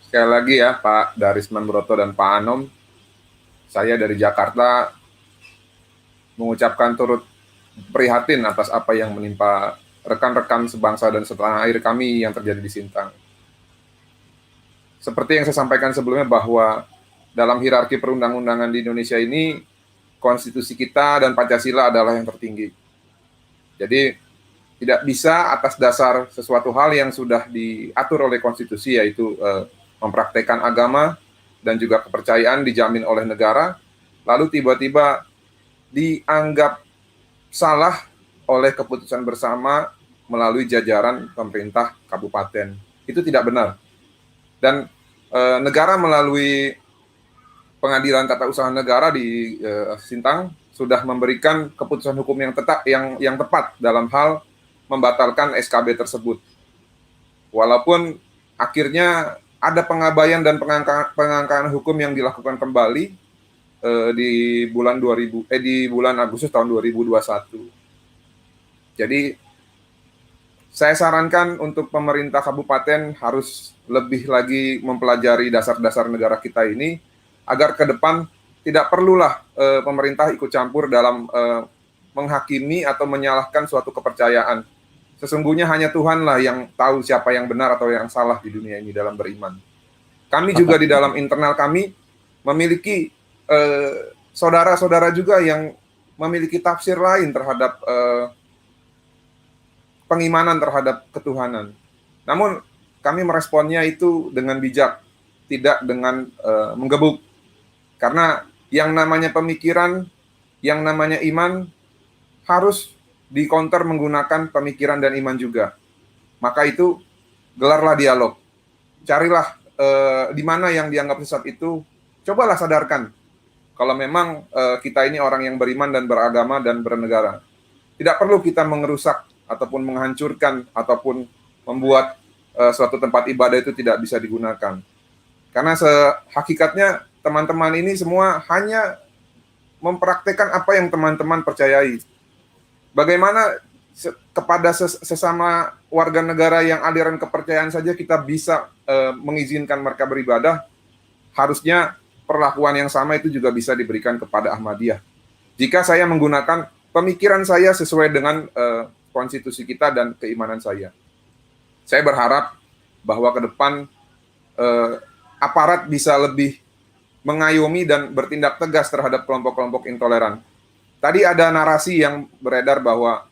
sekali lagi ya Pak Darisman Broto dan Pak Anom, saya dari Jakarta mengucapkan turut prihatin atas apa yang menimpa rekan-rekan sebangsa dan setanah air kami yang terjadi di Sintang. Seperti yang saya sampaikan sebelumnya bahwa dalam hierarki perundang-undangan di Indonesia ini, konstitusi kita dan Pancasila adalah yang tertinggi. Jadi tidak bisa atas dasar sesuatu hal yang sudah diatur oleh konstitusi, yaitu mempraktekkan agama dan juga kepercayaan dijamin oleh negara, lalu tiba-tiba dianggap salah oleh keputusan bersama melalui jajaran pemerintah kabupaten. Itu tidak benar. Dan negara melalui Pengadilan Tata Usaha Negara di Sintang sudah memberikan keputusan hukum yang tepat dalam hal membatalkan SKB tersebut. Walaupun akhirnya ada pengabaian dan pengangkangan hukum yang dilakukan kembali di bulan Agustus tahun 2021. Jadi saya sarankan untuk pemerintah kabupaten harus lebih lagi mempelajari dasar-dasar negara kita ini agar ke depan tidak perlulah pemerintah ikut campur dalam menghakimi atau menyalahkan suatu kepercayaan. Sesungguhnya hanya Tuhanlah yang tahu siapa yang benar atau yang salah di dunia ini dalam beriman. Kami juga di dalam internal kami memiliki saudara-saudara juga yang memiliki tafsir lain terhadap pengimanan terhadap ketuhanan. Namun kami meresponnya itu dengan bijak, tidak dengan menggebuk. Karena yang namanya pemikiran, yang namanya iman harus di-counter menggunakan pemikiran dan iman juga. Maka itu gelarlah dialog. Carilah di mana yang dianggap sesat itu, cobalah sadarkan. Kalau memang kita ini orang yang beriman dan beragama dan bernegara. Tidak perlu kita mengerusak ataupun menghancurkan ataupun membuat suatu tempat ibadah itu tidak bisa digunakan. Karena hakikatnya teman-teman ini semua hanya mempraktekkan apa yang teman-teman percayai. Bagaimana kepada sesama warga negara yang aliran kepercayaan saja kita bisa mengizinkan mereka beribadah, harusnya perlakuan yang sama itu juga bisa diberikan kepada Ahmadiyah. Jika saya menggunakan pemikiran saya sesuai dengan konstitusi kita dan keimanan saya. Saya berharap bahwa ke depan aparat bisa lebih mengayomi dan bertindak tegas terhadap kelompok-kelompok intoleran. Tadi ada narasi yang beredar bahwa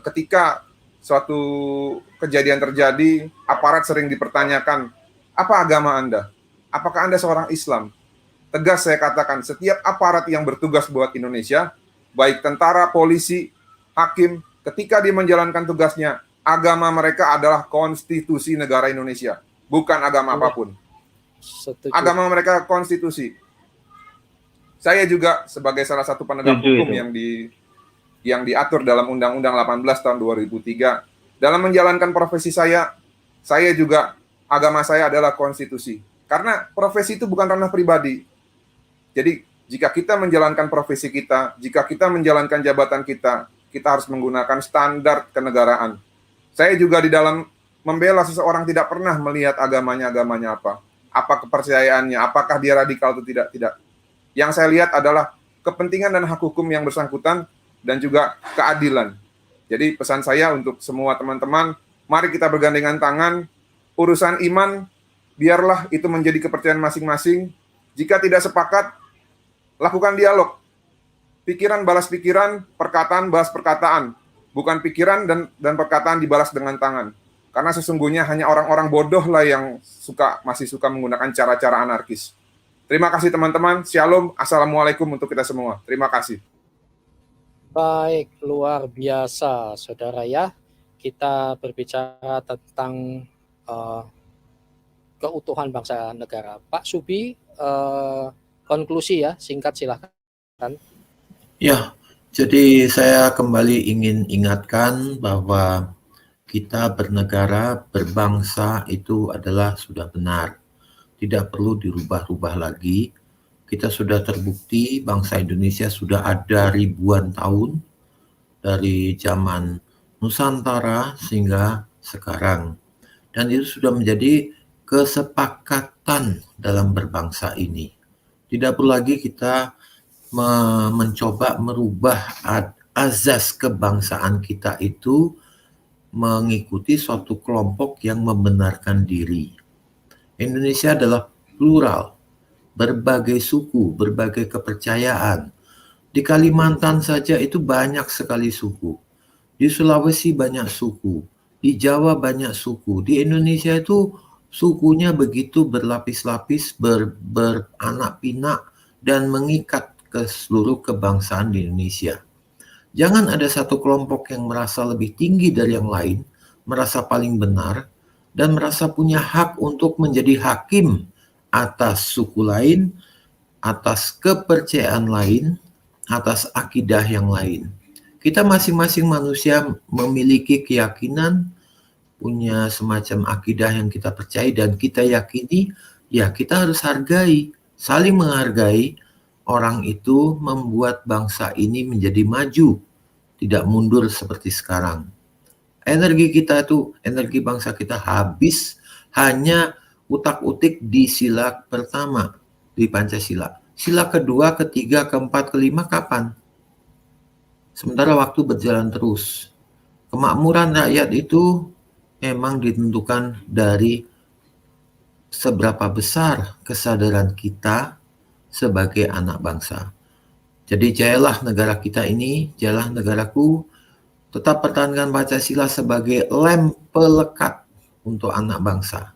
ketika suatu kejadian terjadi, aparat sering dipertanyakan, apa agama Anda? Apakah Anda seorang Islam? Tegas saya katakan, setiap aparat yang bertugas buat Indonesia, baik tentara, polisi, hakim, ketika dia menjalankan tugasnya, agama mereka adalah konstitusi negara Indonesia, bukan agama apapun. Setuju. Agama mereka konstitusi. Saya juga sebagai salah satu penegak hukum yang diatur dalam Undang-Undang 18 tahun 2003, dalam menjalankan profesi saya juga agama saya adalah konstitusi. Karena profesi itu bukan ranah pribadi. Jadi jika kita menjalankan profesi kita, jika kita menjalankan jabatan kita, kita harus menggunakan standar kenegaraan. Saya juga di dalam membela seseorang tidak pernah melihat agamanya apa kepercayaannya, apakah dia radikal atau tidak. Yang saya lihat adalah kepentingan dan hak hukum yang bersangkutan dan juga keadilan. Jadi pesan saya untuk semua teman-teman, mari kita bergandengan tangan, urusan iman, biarlah itu menjadi kepercayaan masing-masing. Jika tidak sepakat, lakukan dialog. Pikiran balas pikiran, perkataan balas perkataan. Bukan pikiran dan perkataan dibalas dengan tangan. Karena sesungguhnya hanya orang-orang bodoh lah yang masih suka menggunakan cara-cara anarkis. Terima kasih teman-teman. Shalom. Assalamualaikum untuk kita semua. Terima kasih. Baik, luar biasa saudara ya. Kita berbicara tentang keutuhan bangsa negara. Pak Subi, konklusi ya, singkat silakan. Ya, jadi saya kembali ingin ingatkan bahwa kita bernegara, berbangsa itu adalah sudah benar. Tidak perlu dirubah-rubah lagi. Kita sudah terbukti bangsa Indonesia sudah ada ribuan tahun dari zaman Nusantara sehingga sekarang. Dan itu sudah menjadi kesepakatan dalam berbangsa ini. Tidak perlu lagi kita mencoba merubah azas kebangsaan kita itu mengikuti suatu kelompok yang membenarkan diri. Indonesia adalah plural, berbagai suku, berbagai kepercayaan. Di Kalimantan saja itu banyak sekali suku. Di Sulawesi banyak suku, di Jawa banyak suku. Di Indonesia itu sukunya begitu berlapis-lapis, beranak pinak dan mengikat ke seluruh kebangsaan di Indonesia. Jangan ada satu kelompok yang merasa lebih tinggi dari yang lain, merasa paling benar, dan merasa punya hak untuk menjadi hakim atas suku lain atas kepercayaan lain, atas akidah yang lain. Kita masing-masing manusia memiliki keyakinan, punya semacam akidah yang kita percaya dan kita yakini, ya kita harus hargai, saling menghargai. Orang itu membuat bangsa ini menjadi maju, tidak mundur seperti sekarang. Energi kita itu, energi bangsa kita habis hanya utak-utik di sila pertama, di Pancasila. Sila kedua, ketiga, keempat, kelima kapan? Sementara waktu berjalan terus. Kemakmuran rakyat itu memang ditentukan dari seberapa besar kesadaran kita sebagai anak bangsa. Jadi jayalah negara kita ini, jayalah negaraku, tetap pertahankan Pancasila sebagai lem pelekat untuk anak bangsa.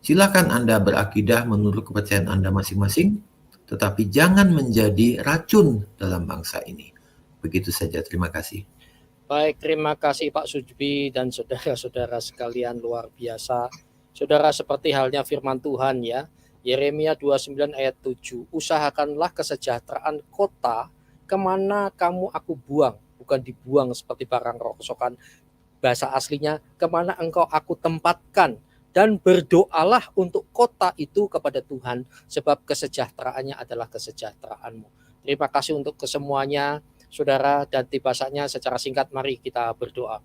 Silakan Anda berakidah menurut kepercayaan Anda masing-masing, tetapi jangan menjadi racun dalam bangsa ini. Begitu saja, terima kasih. Baik, terima kasih Pak Sujbi dan saudara-saudara sekalian, luar biasa. Saudara, seperti halnya firman Tuhan ya, Yeremia 29 ayat 7, usahakanlah kesejahteraan kota kemana kamu aku buang, bukan dibuang seperti barang rongsokan. Bahasa aslinya, kemana engkau aku tempatkan, dan berdoalah untuk kota itu kepada Tuhan, sebab kesejahteraannya adalah kesejahteraanmu. Terima kasih untuk kesemuanya, saudara, dan tiba saatnya secara singkat mari kita berdoa.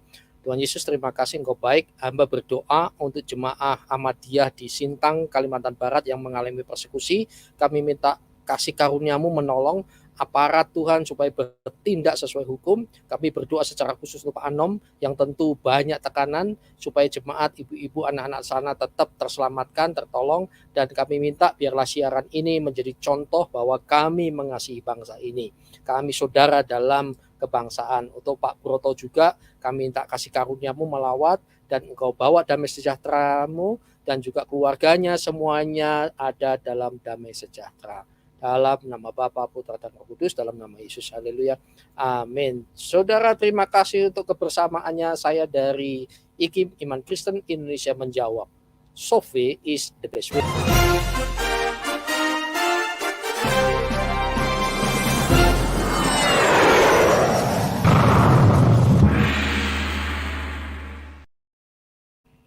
Tuhan Yesus, terima kasih Engkau baik. Hamba berdoa untuk jemaah Ahmadiyah di Sintang, Kalimantan Barat yang mengalami persekusi. Kami minta kasih karunia-Mu menolong aparat Tuhan supaya bertindak sesuai hukum. Kami berdoa secara khusus untuk Pak Anom yang tentu banyak tekanan supaya jemaat, ibu-ibu, anak-anak sana tetap terselamatkan, tertolong, dan kami minta biarlah siaran ini menjadi contoh bahwa kami mengasihi bangsa ini. Kami saudara dalam kebangsaan. Untuk Pak Broto juga kami minta kasih karunia-Mu melawat dan Engkau bawa damai sejahtera-Mu dan juga keluarganya semuanya ada dalam damai sejahtera. Dalam nama Bapa, Putra, dan Roh Kudus, dalam nama Yesus, haleluya, amin. Saudara, terima kasih untuk kebersamaannya. Saya dari IKIM Iman Kristen Indonesia menjawab, Sophie is the best way.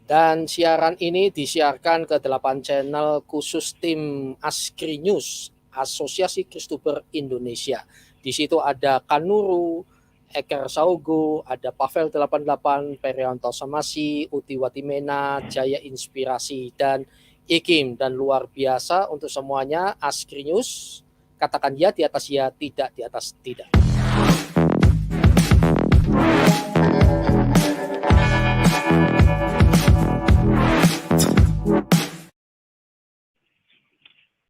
Dan siaran ini disiarkan ke 8 channel khusus tim Askri News, Asosiasi Kristuber Indonesia. Di situ ada Kanuru, Eker Saugo, ada Pavel 88, Perianto Samasi, Uti Watimena, Jaya Inspirasi, dan IKIM. Dan luar biasa untuk semuanya, Askri News, katakan ya di atas ya, tidak di atas tidak.